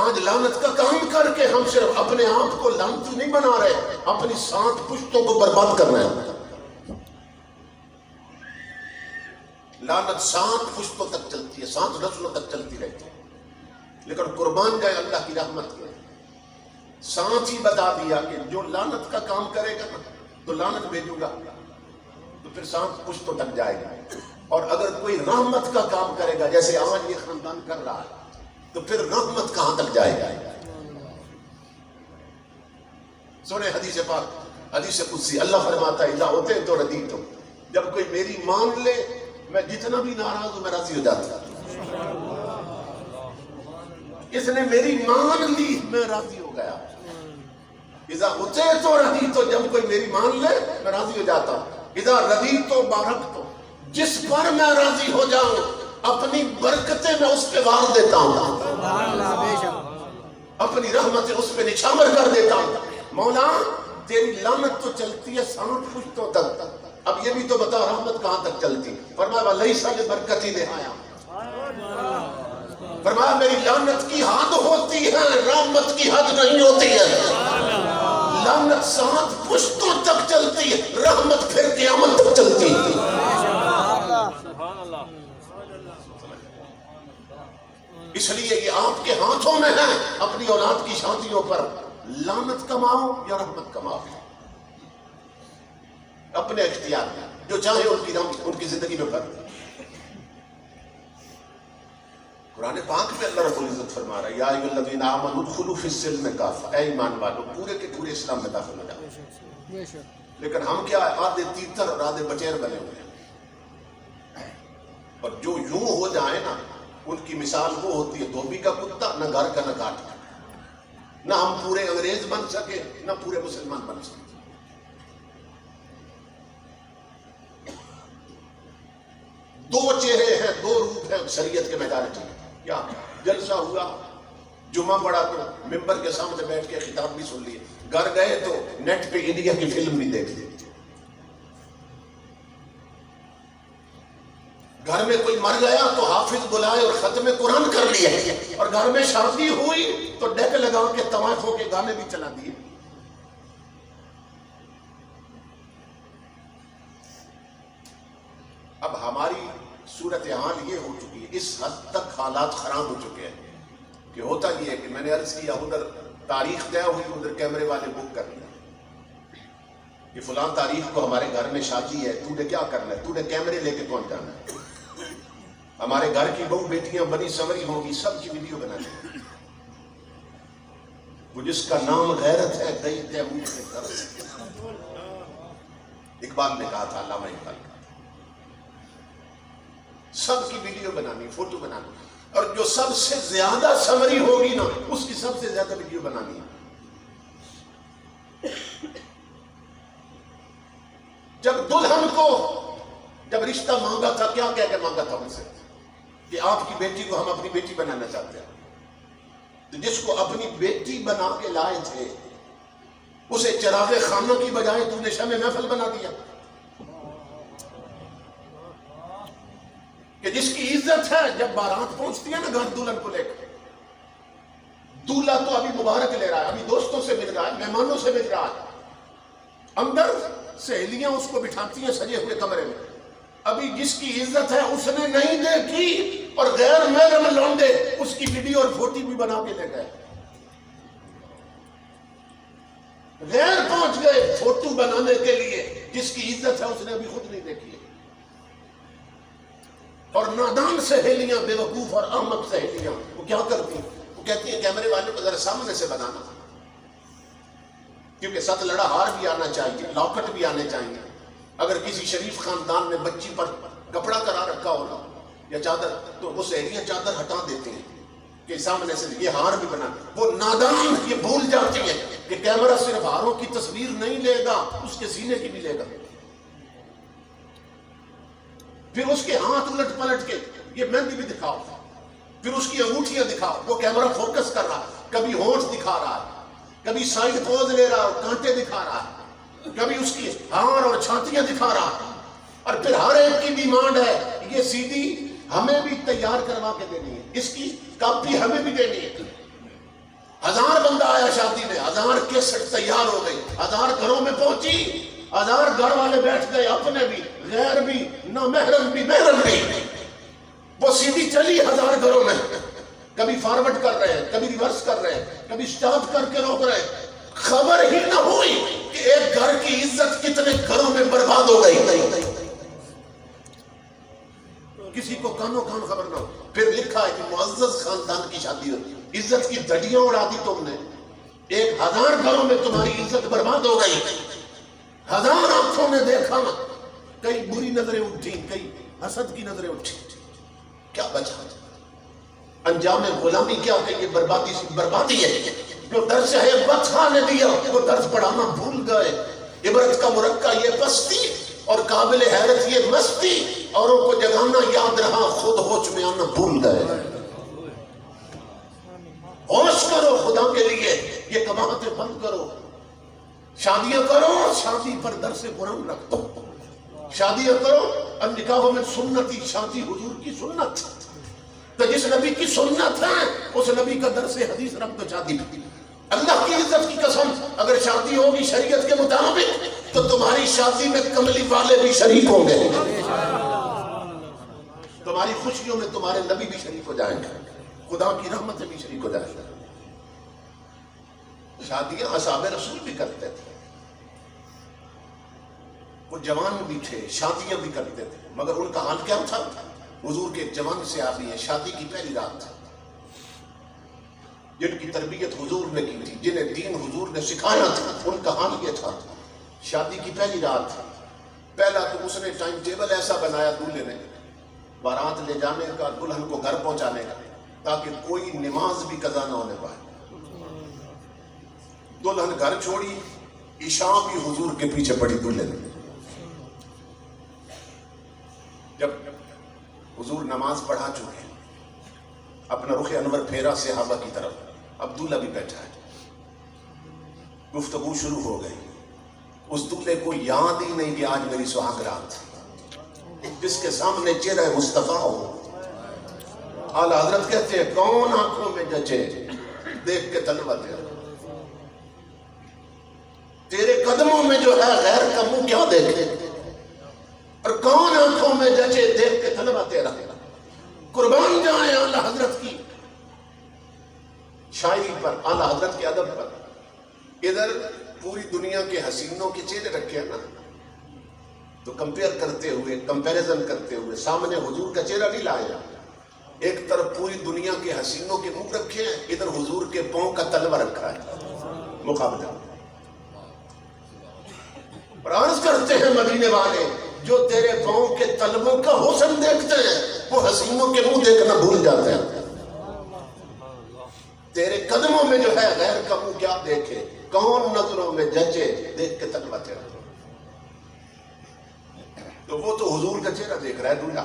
آج لعنت کا کام کر کے ہم صرف اپنے آپ کو لعنتی نہیں بنا رہے، اپنی 7 پشتوں کو برباد کر رہے ہیں. لعنت 7 پشتوں تک چلتی ہے، 7 نسلوں تک چلتی رہتی ہے. لیکن قربان جائے اللہ کی رحمت کے، ساتھ ہی بتا دیا کہ جو لعنت کا کام کرے گا نا تو لعنت بھیجوں گا تو پھر 7 پشتوں تک جائے گا، اور اگر کوئی رحمت کا کام کرے گا جیسے آج یہ خاندان کر رہا ہے تو پھر رحمت کہاں تک جائے گا. سنیں حدیث پاک، حدیث قدسی، اللہ فرماتا ہے اذا ہوتے تو ردیت، جب کوئی میری مان لے میں جتنا بھی ناراض ہوں میں راضی ہو جاتا. اس نے میری مان لی میں راضی ہو گیا. اذا ہوتے تو ردیت، جب کوئی میری مان لے میں راضی ہو جاتا ہوں. اذا ردیت بارکت، جس پر میں راضی ہو جاؤں اپنی برکتیں میں اس پہ وار دیتا ہوں، اپنی رحمتیں اس پہ نچھاور کر دیتا ہوں. مولا تیری لعنت تو چلتی ہے 7 پشتوں تک، اب یہ بھی تو بتا رحمت کہاں تک چلتی. فرمایا لیس لبرکتی نہایا، فرمایا میری لعنت کی حد ہوتی ہے، رحمت کی حد نہیں ہوتی ہے. لعنت 7 پشتوں تک چلتی ہے، رحمت پھر قیامت تک چلتی ہے. اس لیے یہ آپ کے ہاتھوں میں ہے، اپنی اولاد کی شادیوں پر لعنت کماؤ یا رحمت کماؤ، اپنے اختیار میں جو چاہے ان کی زندگی میں کر. قرآن پاک میں اللہ رب العزت فرما رہا ہے یا ایھا الذین آمنوا ادخلوا فی السلم کافہ، اے ایمان والو پورے کے پورے اسلام میں داخل ہو جاؤ. لیکن ہم کیا آدھے تیتر اور آدھے بٹیر بنے ہوئے ہیں، اور جو یوں ہو جائے نا ان کی مثال وہ ہوتی ہے دھوبی کا کتا، نہ گھر کا نہ گھاٹ کا. نہ ہم پورے انگریز بن سکے نہ پورے مسلمان بن سکے. دو چہرے ہیں، 2 روپ ہیں شریعت کے میدان میں. کیا جلسہ ہوا، جمعہ پڑھا تو ممبر کے سامنے بیٹھ کے خطاب بھی سن لیے، گھر گئے تو نیٹ پہ انڈیا کی فلم بھی دیکھ لی. گھر میں کوئی مر گیا تو حافظ بلائے اور ختم قرآن کر لیا، اور گھر میں شادی ہوئی تو ڈیک لگا کے طوائفوں کے گانے بھی چلا دیے۔ اب ہماری صورتحال یہ ہو چکی ہے، اس حد تک حالات خراب ہو چکے ہیں کہ ہوتا یہ ہے کہ میں نے عرض کیا ادھر تاریخ طے ہوئی، ادھر کیمرے والے بک کر لیا کہ فلاں تاریخ کو ہمارے گھر میں شادی ہے، تو نے کیا کرنا ہے، تو نے کیمرے لے کے کون جانا ہے، ہمارے گھر کی بہو بیٹیاں بنی سنوری ہوں گی، سب کی ویڈیو بنانی، وہ جس کا نام غیرت ہے گئی تیمور کے گھر سے۔ اقبال نے کہا تھا، علامہ اقبال کا، سب کی ویڈیو بنانی، فوٹو بنانی، اور جو سب سے زیادہ سمری ہوگی نا اس کی سب سے زیادہ ویڈیو بنانی ہے۔ جب دلہن کو جب رشتہ مانگا تھا، کیا کہہ کے مانگا تھا ان سے کہ آپ کی بیٹی کو ہم اپنی بیٹی بنانا چاہتے ہیں، تو جس کو اپنی بیٹی بنا کے لائے تھے اسے چراغ خانہ کی بجائے تو نے شمع محفل بنا دیا، کہ جس کی عزت ہے جب بارات پہنچتی ہے نا گھر دلہن کو لے کے، دولہا تو ابھی مبارک لے رہا ہے، ابھی دوستوں سے مل رہا ہے، مہمانوں سے مل رہا ہے، اندر سہیلیاں اس کو بٹھاتی ہیں سجے ہوئے کمرے میں، ابھی جس کی عزت ہے اس نے نہیں دیکھی، اور غیر محرم لونڈے اس کی ویڈیو اور فوٹو بھی بنا کے لے گئے، غیر پہنچ گئے فوٹو بنانے کے لیے، جس کی عزت ہے اس نے ابھی خود نہیں دیکھی ہے۔ اور نادان سہیلیاں، بے وقوف اور احمق سہیلیاں، وہ کیا کرتی ہیں، وہ کہتی ہیں کیمرے والے کو ذرا سامنے سے بنانا، کیونکہ 7 لڑا ہار بھی آنا چاہیے، لاکٹ بھی آنے چاہیے، اگر کسی شریف خاندان میں بچی پر کپڑا کرا رکھا ہوگا یا چادر تو وہ سہیلیاں چادر ہٹا دیتی ہیں کہ سامنے سے یہ ہار بھی بنا، وہ نادان یہ بھول جاتی ہیں کہ کیمرہ صرف ہاروں کی تصویر نہیں لے گا، اس کے سینے کی بھی لے گا، پھر اس کے ہاتھ الٹ پلٹ کے یہ مہندی بھی دکھاؤ، پھر اس کی انگوٹھیاں دکھاؤ، وہ کیمرہ فوکس کر رہا ہے، کبھی ہونٹ دکھا رہا ہے، کبھی سائڈ پوز لے رہا ہے، کانٹے دکھا رہا ہے، کبھی اس کی ہار اور چھاتیاں دکھا رہا ہے، اور پھر ہر ایک کی ڈیمانڈ ہے یہ سی ڈی ہمیں بھی تیار کروا کے دینی ہے، اس کی کاپی ہمیں بھی دینی ہے۔ 1000 بندہ آیا شادی میں، 1000 کیسٹ تیار ہو گئی، 1000 گھروں میں پہنچی، 1000 گھر والے بیٹھ گئے، اپنے بھی غیر بھی، نہ محرم بھی محرم بھی، وہ سی ڈی چلی 1000 گھروں میں، کبھی فارورڈ کر رہے ہیں، کبھی ریورس کر رہے ہیں، کبھی سٹاپ کر کے روک رہے ہیں، خبر ہی نہ ہوئی کہ ایک گھر کی عزت کتنے گھروں میں برباد ہو گئی، کسی کو کانوں کان خبر نہ ہو۔ پھر لکھا ہے کہ معزز خاندان کی شادی ہوتی، عزت کی دھڑیاں اڑا دی تم نے، 1000 گھروں میں تمہاری عزت برباد ہو گئی، 1000 آنکھوں نے دیکھا، کئی بری نظریں اٹھی، کئی حسد کی نظریں اٹھی، کیا بچا؟ انجام غلامی کیا کہ یہ بربادی سے بربادی ہے۔ جو درس بطحا نے دیا وہ درس پڑھانا بھول گئے، عبرت کا مرکہ یہ پستی اور قابل حیرت یہ مستی، اوروں کو جگانا یاد رہا، خود ہوش میں آنا بھول گئے۔ ہوش کرو خدا کے لیے، یہ کماہتیں بند کرو، شادیاں کرو، شادی پر درس قرآن رکھ دو، شادیاں کرو، النکاح من سنتی، شادی حضور کی سنت، تو جس نبی کی سنت ہے اس نبی کا درس حدیث رکھ دو شادی بھی۔ اللہ کی عزت کی قسم، اگر شادی ہوگی شریعت کے مطابق تو تمہاری شادی میں کملی والے بھی شریک ہوں گے، تمہاری خوشیوں میں تمہارے نبی بھی شریک ہو جائیں گے، خدا کی رحمت بھی شریک ہو جائیں گے۔ شادیاں اصحاب رسول بھی کرتے تھے، وہ جوان بھی تھے، شادیاں بھی کرتے تھے، مگر ان کا حال کیا تھا؟ حضور کے جوان سے آبی ہے، شادی کی پہلی رات تھا، جن کی تربیت حضور نے کی تھی، جنہیں دین حضور نے سکھایا تھا، ان کا حال یہ تھا، شادی کی پہلی رات، پہلا تو اس نے ٹائم ٹیبل ایسا بنایا دولہے نے، بارات لے جانے کا، دلہن کو گھر پہنچانے کا، تاکہ کوئی نماز بھی قضا نہ ہونے پائے۔ دلہن گھر چھوڑی، عشاء بھی حضور کے پیچھے پڑی دولہے نے۔ جب حضور نماز پڑھا چکے، اپنا رخ انور پھیرا صحابہ کی طرف، عبداللہ بھی بیٹھا ہے، گفتگو شروع ہو گئی، اس دولہے کو یاد ہی نہیں کہ آج میری سہاگ رات، جس کے سامنے چہرہ مصطفیٰ ہو. اعلیٰ حضرت کہتے ہیں کون آنکھوں میں جچے دیکھ کے طلبہ تیرے قدموں میں جو ہے غیر کا منہ کیا دیکھے, اور کون آنکھوں میں جچے دیکھ کے طلبہ تیرا. قربان جائیں اعلیٰ حضرت کی شاعری پر, اعلیٰ حضرت کے ادب پر. ادھر پوری دنیا کے حسینوں کے چہرے رکھے ہیں نا, تو کمپیئر کرتے ہوئے, کمپیریزن کرتے ہوئے سامنے حضور کا چہرہ نہیں لایا. ایک طرف پوری دنیا کے حسینوں کے منہ رکھے ہیں, ادھر حضور کے پاؤں کا تلوہ رکھا ہے مقابلہ. اور عرض کرتے ہیں مدینے والے, جو تیرے پاؤں کے تلووں کا حسن دیکھتے ہیں وہ حسینوں کے منہ دیکھنا بھول جاتے ہیں. تیرے قدموں میں جو ہے غیر کا منہ کیا دیکھے, کون نظروں میں جچے دیکھ کے تلوہ تیرا. تو وہ تو حضور کا چہرہ دیکھ رہا ہے دنیا,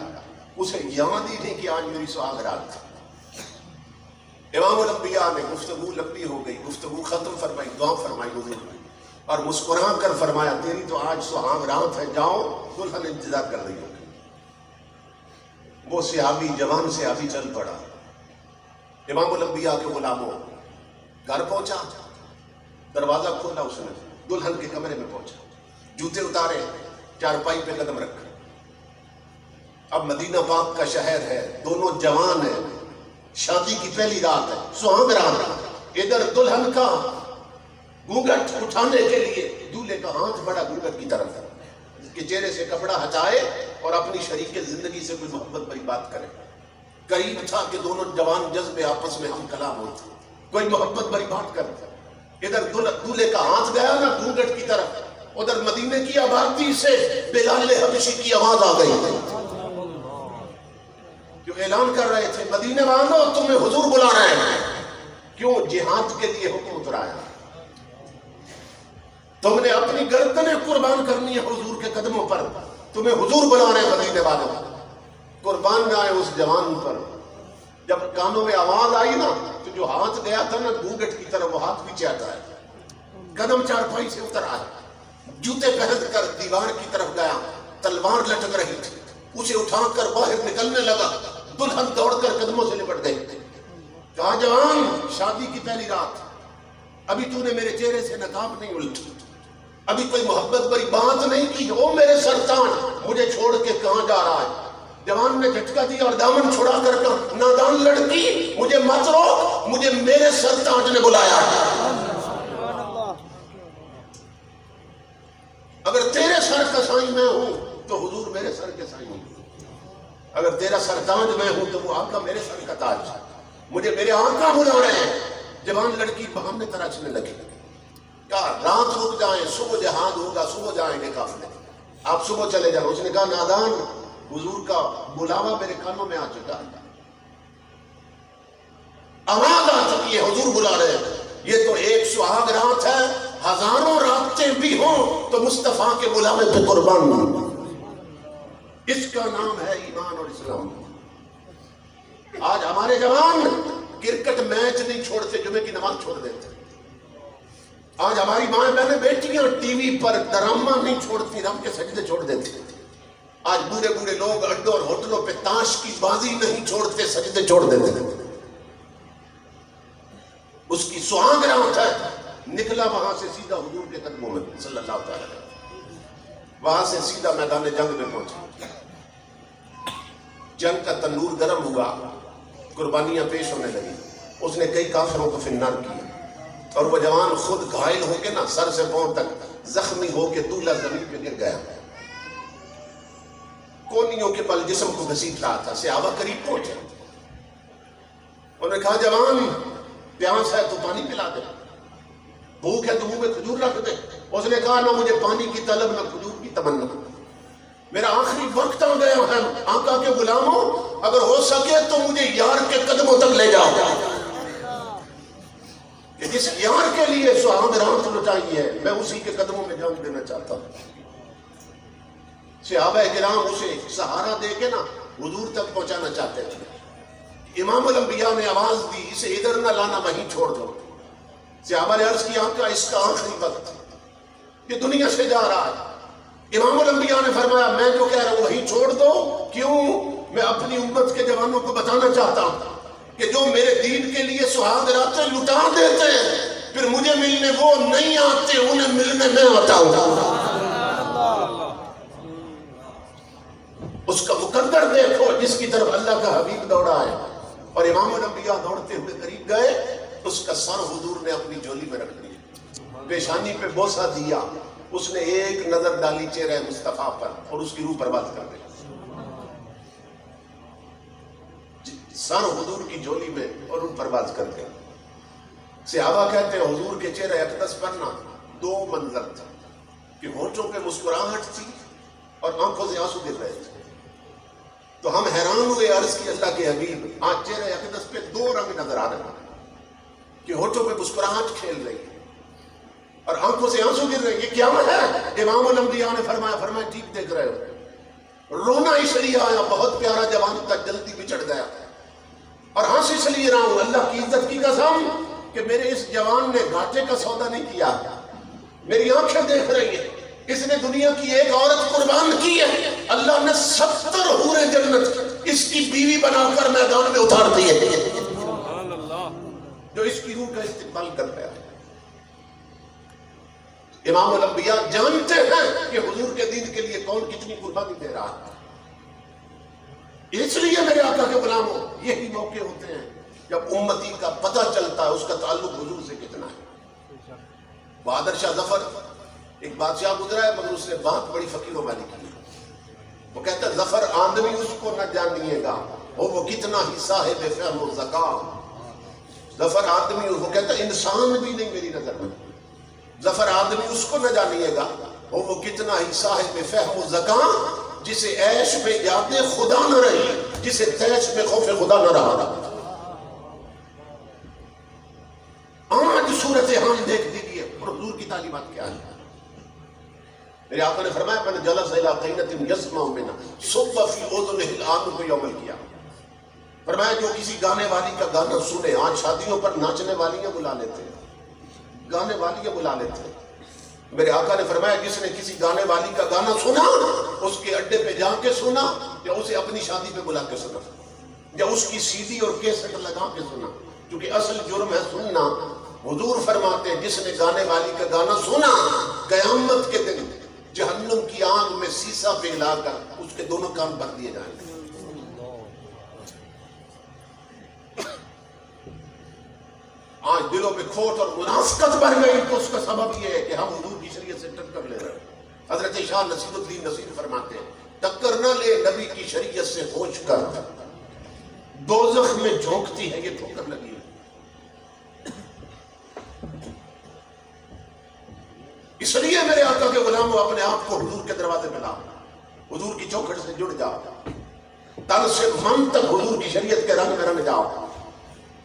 اسے یاد ہی نہیں کہ آج میری سہاگ رات تھی. امام الانبیاء نے گفتگو لمبی ہو گئی, گفتگو ختم فرمائی, دعا فرمائی حضور نے, اور مسکرا کر فرمایا تیری تو آج سہاگ رات ہے, جاؤ دلہن انتظار کر رہی ہوگی. وہ صحابی, جوان صحابی چل پڑا. امام الانبیاء کے غلاموں گھر پہنچا, دروازہ کھولا اس نے, دلہن کے کمرے میں پہنچا, جوتے اتارے, چارپائی پہ قدم رکھا. اب مدینہ پاک کا شہر ہے, دونوں جوان ہیں, شادی کی پہلی رات ہے, سہاگ رات. ادھر دلہن کا گھونگھٹ اٹھانے کے لیے دولہے کا ہاتھ بڑا گھونگھٹ کی طرف ہے کہ چہرے سے کپڑا ہٹائے اور اپنی شریک زندگی سے کوئی محبت بھری بات کرے. قریب تھا کہ دونوں جوان جذبے آپس میں ہم کلام ہوتے, کوئی محبت بھری بات کرتے. ادھر دولہے کا ہاتھ گیا نا گھونگھٹ کی طرف, ادھر مدینے کی آبادی سے بلال حبشی کی آواز آ گئی جو اعلان کر رہے تھے, مدینے والوں تمہیں حضور بلا رہے ہیں. کیوں؟ جہاد کے لیے حکم اترایا, تم نے اپنی گردنیں قربان کرنی ہے حضور کے قدموں پر, تمہیں حضور بلا رہے ہیں مدینے والوں. قربان جائے اس جوان پر. جب کانوں میں آواز آئی نا تو جو ہاتھ گیا تھا نا گھونگھٹ کی طرف, وہ ہاتھ پیچھے آتا ہے, قدم چارپائی سے اتر آیا, جوتے پہن کر دیوار کی طرف گیا, تلوار لٹک رہی تھی, اسے اٹھا کر باہر نکلنے لگا. دلہن دوڑ کر قدموں سے لپٹ گئی. کہا جوان, شادی کی پہلی رات, ابھی تو نے میرے چہرے سے نقاب نہیں الٹی, ابھی کوئی محبت بری بات نہیں کی. او میرے سرطان, مجھے چھوڑ کے کہاں جا رہا ہے؟ جوان نے جھٹکا دیا اور دامن چھڑا کر کہا, نادان لڑکی, مجھے مت روک, مجھے میرے سرطان نے بلایا. اگر تیرے سر کا سائیں میں ہوں تو حضور میرے سر کے سائیں ہوں, اگر تیرا سر تاج میں ہوں تو وہ آقا میرے سر کا تاج. مجھے میرے آقا بلا رہے ہیں. جوان لڑکی بہانے تراشنے لگی. کہا رات رک جائیں, صبح جہاد ہوگا, صبح جائیں گے قافلے, آپ صبح چلے جائیں. اس نے کہا نادان, حضور کا بلاوا میرے کانوں میں آ چکا ہے, آواز آ چکی ہے, حضور بلا رہے ہیں. یہ تو ایک سہاگ رات ہے, ہزاروں راتیں بھی ہوں تو مصطفیٰ کے بلاوے پہ قربان ہوں. اس کا نام ہے ایمان اور اسلام. آج ہمارے جوان کرکٹ میچ نہیں چھوڑتے, جمعے کی نماز چھوڑ دیتے. آج ہماری ماں بہنیں بیٹیاں ٹی وی پر ڈرامہ نہیں چھوڑتی, رب کے سجدے چھوڑ دیتے. آج بوڑھے بوڑھے لوگ اڈوں اور ہوٹلوں پہ تاش کی بازی نہیں چھوڑتے, سجدے چھوڑ دیتے. اس کی سہاگ رات ہے, نکلا وہاں سے سیدھا حضور کے قدموں میں صلی اللہ تعالی وسلم, وہاں سے سیدھا میدان جنگ میں پہنچا. جنگ کا تنور گرم ہوا, قربانیاں پیش ہونے لگی. اس نے کئی کافروں کو فنار کیا, اور وہ جوان خود گھائل ہو کے نا سر سے پاؤں تک زخمی ہو کے دولہا زمین پہ گر گیا. کونیوں کے بل جسم کو گھسیٹ رہا تھا. صحابہ قریب پہنچے, انہوں نے کہا جوان پیاس ہے تو پانی پلا دے, بھوک ہے تو منہ میں کھجور رکھ دے. اس نے کہا نہ مجھے پانی کی طلب نہ کھجور کی تمنا, میرا آخری وقت آ گیا ہے. آقا کے غلاموں, اگر ہو سکے تو مجھے یار کے قدموں تک لے جاؤ, کہ جس یار کے لیے سہاگ رات لٹائی ہے میں اسی کے قدموں میں جان دینا چاہتا ہوں. صحابہ کرام اسے سہارا دے کے نا حضور تک پہنچانا چاہتے تھے. امام الانبیاء نے آواز دی, اسے ادھر نہ لانا, وہیں چھوڑ دو. صحابہ نے عرض کیا آقا اس کا آخری وقت, یہ دنیا سے جا رہا ہے, امام الانبیاء نے فرمایا میں جو کہہ رہا ہوں وہی چھوڑ دو. کیوں؟ میں اپنی امت کے جوانوں کو بتانا چاہتا ہوں کہ جو میرے دین کے لیے سہاگ راتیں لٹا دیتے ہیں پھر مجھے ملنے وہ نہیں آتے، انہیں ملنے میں آتا ہوں. اس کا مقدر دیکھو جس کی طرف اللہ کا حبیب دوڑا ہے. اور امام الانبیاء دوڑتے ہوئے قریب گئے، اس کا سر حضور نے اپنی جھولی میں رکھ دیا، پیشانی پہ بوسہ دیا. اس نے ایک نظر ڈالی چہرہ مصطفیٰ پر اور اس کی روح پرواز کر گئی. سر حضور کی جھولی میں اور روح پرواز کر گئی. صحابہ کہتے ہیں حضور کے چہرہ اقدس پر نا دو منظر تھا کہ ہونٹوں پہ مسکراہٹ تھی اور آنکھوں سے آنسو گر رہے تھے. تو ہم حیران ہوئے، عرض کی اللہ کے حبیب آج چہرہ اقدس پہ دو رنگ نظر آ رہے ہیں کہ ہونٹوں پہ مسکراہٹ کھیل رہی ہے اور آنکھوں سے آنسو گر رہے ہیں، یہ کیا ہے؟ امام الانبیاء نے فرمایا ٹھیک دیکھ رہے ہو. رونا اس لیے آیا بہت پیارا جوان تک جلدی بچڑ گیا، اور ہنس اس لیے رہا ہوں اللہ کی عزت کی قسم کہ میرے اس جوان نے گھاٹے کا سودا نہیں کیا. میری آنکھیں دیکھ رہی ہیں، اس نے دنیا کی ایک عورت قربان کی ہے، اللہ نے 70 حور جنت اس کی بیوی بنا کر میدان میں اتار دی ہے، جو اس کی روح کا استقبال کر رہا ہے. امام الانبیاء جانتے ہیں کہ حضور کے دین کے لیے کون کتنی قربانی دے رہا ہے. اس لیے میرے آقا کے غلاموں یہی موقع ہوتے ہیں جب امتی کا پتہ چلتا ہے اس کا تعلق حضور سے کتنا ہے. بہادر شاہ ظفر ایک بادشاہ گزرا ہے مگر اس نے بات بڑی فقیروں والی کی ہے. وہ کہتا ہے ظفر آدمی اس کو نہ جانیے گا وہ کتنا ہی صاحب فہم و ذکا. ظفر آدمی، وہ کہتا ہے انسان بھی نہیں میری نظر میں. ظفر آدمی اس کو نہ جانیے گا وہ کتنا ہی صاحب فہم و ذکا جسے عیش میں یاد خدا نہ رہی، جسے تیش میں خوف خدا نہ رہا. آج صورتحال دیکھ دیجیے اور حضور کی تعلیمات کیا ہے. میرے آقا نے فرمایا میں نے جلس الی قینۃ یسمع منھا صب فی اذنہ الآن کو یوم القیامہ. فرمایا جو کسی گانے والی کا گانا سنے، آج شادیوں پر ناچنے والیاں بلا لیتے ہیں، گانے والیاں بلا لیتے ہیں. میرے آقا نے فرمایا جس نے کسی گانے والی کا گانا سنا، اس کے اڈے پہ جا کے سنا یا اسے اپنی شادی پہ بلا کے سنا یا اس کی سی ڈی اور کیسٹ لگا کے سنا، کیونکہ اصل جرم ہے سننا. حضور فرماتے ہیں جس نے گانے والی کا گانا سنا قیامت کے دن جہنم کی آگ میں سیسا پگھلا کر اس کے دونوں کان بھر دیے جائیں گے. آج دلوں میں کھوٹ اور منافقت بڑھ گئی تو اس کا سبب یہ ہے کہ ہم حضور کی شریعت سے ٹکر لے رہے ہیں. حضرت شاہ نصیر الدین نصیر فرماتے ہیں ٹکر نہ لے نبی کی شریعت سے ہوش کر، دوزخ میں جھونکتی ہے یہ ٹھوکر لگی ہے. اس لیے میرے آقا کے غلاموں اپنے آپ کو حضور کے دروازے پہ لاؤ، حضور کی چوکھٹ سے جڑ جاؤ، تن سے من تک حضور کی شریعت کے رنگ میں رنگ جاؤ.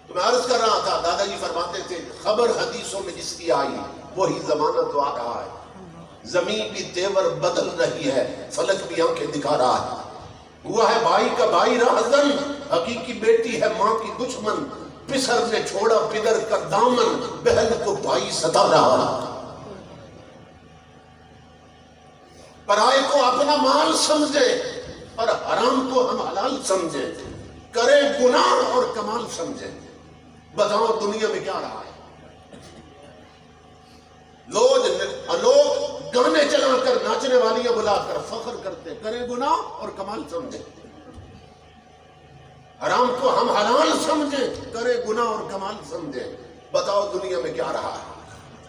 تو میں عرض کر رہا تھا دادا جی فرماتے تھے خبر حدیثوں میں جس کی آئی وہی زمانہ تو آ رہا ہے، زمین بھی تیور بدل رہی ہے، فلک بھی آنکھیں دکھا رہا ہے. ہوا ہے بھائی کا بھائی راہزن، حقیقی بیٹی ہے ماں کی دشمن، پسر نے چھوڑا پدر کا دامن، بہن کو بھائی ستا رہا. پرائے کو اپنا مال سمجھے اور حرام کو ہم حلال سمجھے، کرے گناہ اور کمال سمجھے. بتاؤ دنیا میں کیا رہا ہے؟ لوگ گانے چلا کر ناچنے والیاں بلا کر فخر کرتے، کرے گناہ اور کمال سمجھے. حرام کو ہم حلال سمجھے، کرے گناہ اور کمال سمجھے. بتاؤ دنیا میں کیا رہا ہے؟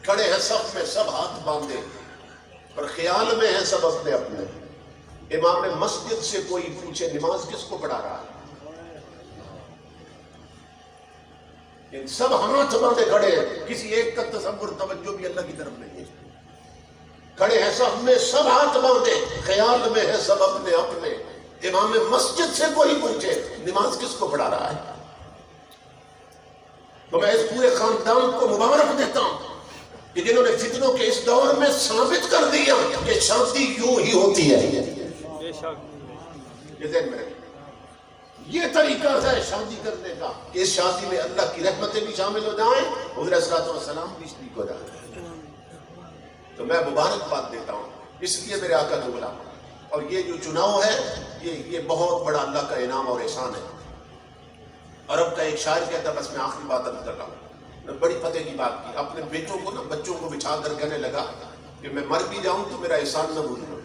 کھڑے ہیں سب میں سب ہاتھ باندھے اور خیال میں ہیں سب اپنے اپنے. امام مسجد سے کوئی پوچھے نماز کس کو پڑھا رہا ہے؟ ان سب ہاتھ باندھے کھڑے ہیں، کسی ایک کا تصور توجہ بھی اللہ کی طرف نہیں ہے. کھڑے ہیں سب میں سب ہاتھ باندھے، خیال میں ہے سب اپنے اپنے. امام مسجد سے کوئی پوچھے نماز کس کو پڑھا رہا ہے؟ تو میں اس پورے خاندان کو مبارک دیتا ہوں کہ جنہوں نے فتنوں کے اس دور میں ثابت کر دیا کہ شادی یوں ہی ہوتی ہے. یہ ذہن میں رکھیں، یہ طریقہ ہے شادی کرنے کا کہ اس شادی میں اللہ کی رحمتیں بھی شامل ہو جائیں، حضور صلی اللہ علیہ وسلم بھی شریک ہو جائیں. تو میں مبارکباد دیتا ہوں اس لیے میرے آقا کے غلام. اور یہ جو چناؤ ہے یہ بہت بڑا اللہ کا انعام اور احسان ہے. عرب کا ایک شاعر کہتا ہے، بس میں آخری بات عرض کر رہا ہوں، میں بڑی فتح کی بات کی، اپنے بچوں کو بچھا کر کہنے لگا کہ میں مر بھی جاؤں تو میرا احسان نہ بھولنا،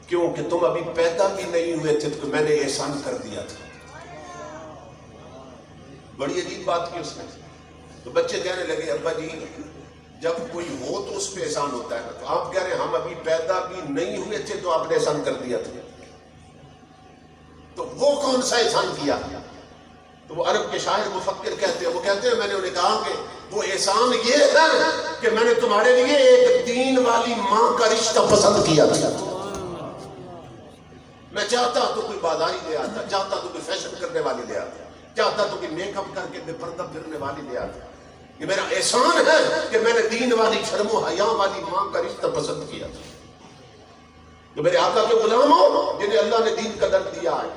کیونکہ تم ابھی پیدا بھی نہیں ہوئے تھے تو میں نے احسان کر دیا تھا. بڑی عجیب بات کی اس نے. تو بچے کہنے لگے، ابا جی جب کوئی ہو تو اس پہ احسان ہوتا ہے. تو آپ کہہ رہے ہیں ہم ابھی پیدا بھی نہیں ہوئے تھے تو آپ نے احسان کر دیا تھا. تو وہ کون سا احسان کیا؟ تو وہ عرب کے شاعر مفکر کہتے ہیں، وہ کہتے ہیں میں نے انہیں کہا کہ وہ احسان یہ ہے کہ میں نے تمہارے لیے ایک دین والی ماں کا رشتہ پسند کیا تھا. میں چاہتا تو کوئی بازاری لے آتا، چاہتا تو کوئی فیشن کرنے والی لے آتا، چاہتا تو کوئی میک اپ کر کے بے پردہ پھرنے والی لے آتا. یہ میرا احسان ہے کہ میں نے دین والی شرم و حیا والی ماں کا رشتہ پسند کیا تھا. تو میرے آقا کے غلام ہو جنہیں اللہ نے دین کا در دیا ہے،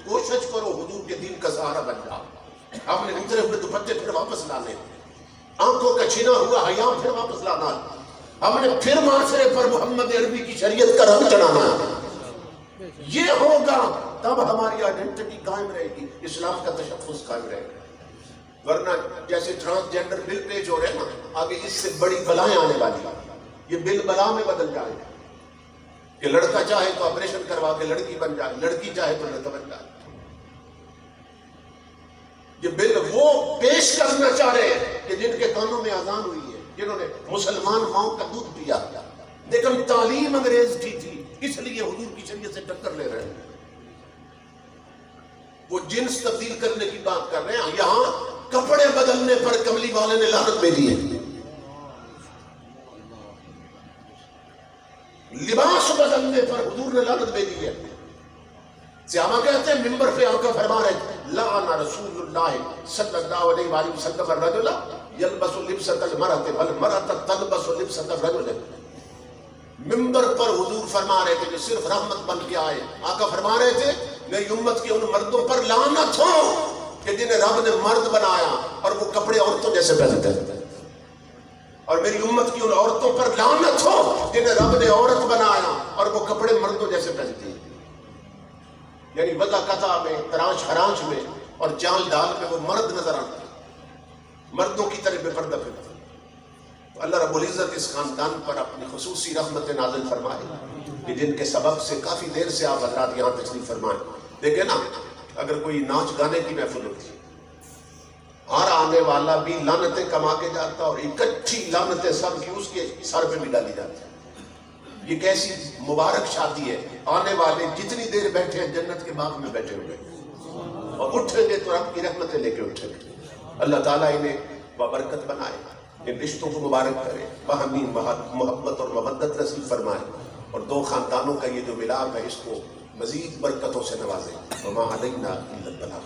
کوشش کرو حضور کے دین کا سہارا بن جاؤ. اپنے اترے ہوئے دوپٹے پھر واپس لانے، آنکھوں کا چھینا ہوا حیا پھر واپس لانا، ہم نے پھر معاشرے پر محمد عربی کی شریعت کا رنگ چڑھانا. یہ ہوگا تب ہماری آئیڈینٹی قائم رہے گی، اسلام کا تشخص قائم رہے گا. ورنہ جیسے ٹرانسجینڈر بل پیش ہو رہے ہیں نا، آگے اس سے بڑی بلائیں آنے والی ہیں. یہ بل بلا میں بدل جائے گا کہ لڑکا چاہے تو آپریشن کروا کے لڑکی بن جائے، لڑکی چاہے تو لڑکا بن جائے. یہ بل وہ پیش کرنا چاہ رہے ہیں کہ جن کے کانوں میں اذان ہوئی ہے، جنہوں نے مسلمان ماؤں کا دودھ پیا، لیکن تعلیم انگریز کی تھی، اس لیے حضور کی شریعت سے ٹکر لے رہے ہیں. وہ جنس تبدیل کرنے کی بات کر رہے ہیں، یہاں کپڑے بدلنے پر کملی والے نے لعنت بھیجی ہے. لباس بدلنے پر حضور نے لعنت بھیجی ہے. صحابہ کہتے ہیں ممبر پہ آقا فرما رہے ہیں، لعن رسول اللہ صلی اللہ علیہ وآلہ وسلم الرجل یلبس لبسۃ المرأۃ والمرأۃ تلبس لبسۃ الرجل. ممبر پر حضور فرما رہے تھے کہ صرف رحمت بن کے آئے. آقا فرما رہے تھے میری امت کے ان مردوں پر لعنت ہو کہ جنہیں رب نے مرد بنایا اور وہ کپڑے عورتوں جیسے پہنتے ہیں، اور میری امت کی ان عورتوں پر لعنت ہو جنہیں رب نے عورت بنایا اور وہ کپڑے مردوں جیسے پہنتی ہیں. یعنی وضع قطع میں، تراش خراش میں اور جال ڈال میں وہ مرد نظر آتے ہیں، مردوں کی طرح بے پردہ پھرتے ہیں. تو اللہ رب العزت اس خاندان پر اپنی خصوصی رحمت نازل فرمائے کہ جن کے سبب سے کافی دیر سے آپ حضرات یہاں تشریف فرمائیں. دیکھیں نا، اگر کوئی ناچ گانے کی محفل ہوتی، ہر آنے والا بھی لعنتیں کما کے جاتا اور اکٹھی لعنتیں سب کی اس کے سر پہ بھی ڈالی جاتی. یہ کیسی مبارک شادی ہے، آنے والے جتنی دیر بیٹھے ہیں جنت کے باغ میں بیٹھے ہوئے، اور اٹھیں گے تو رب کی رحمتیں لے کے اٹھیں گے. اللہ تعالیٰ انہیں بابرکت بنائے، ان رشتوں کو مبارک کرے، باہمی محبت اور مودت نصیب فرمائے، اور دو خاندانوں کا یہ جو ملاپ ہے اس کو مزید برکتوں سے نوازے. وما علینا الا البلاغ.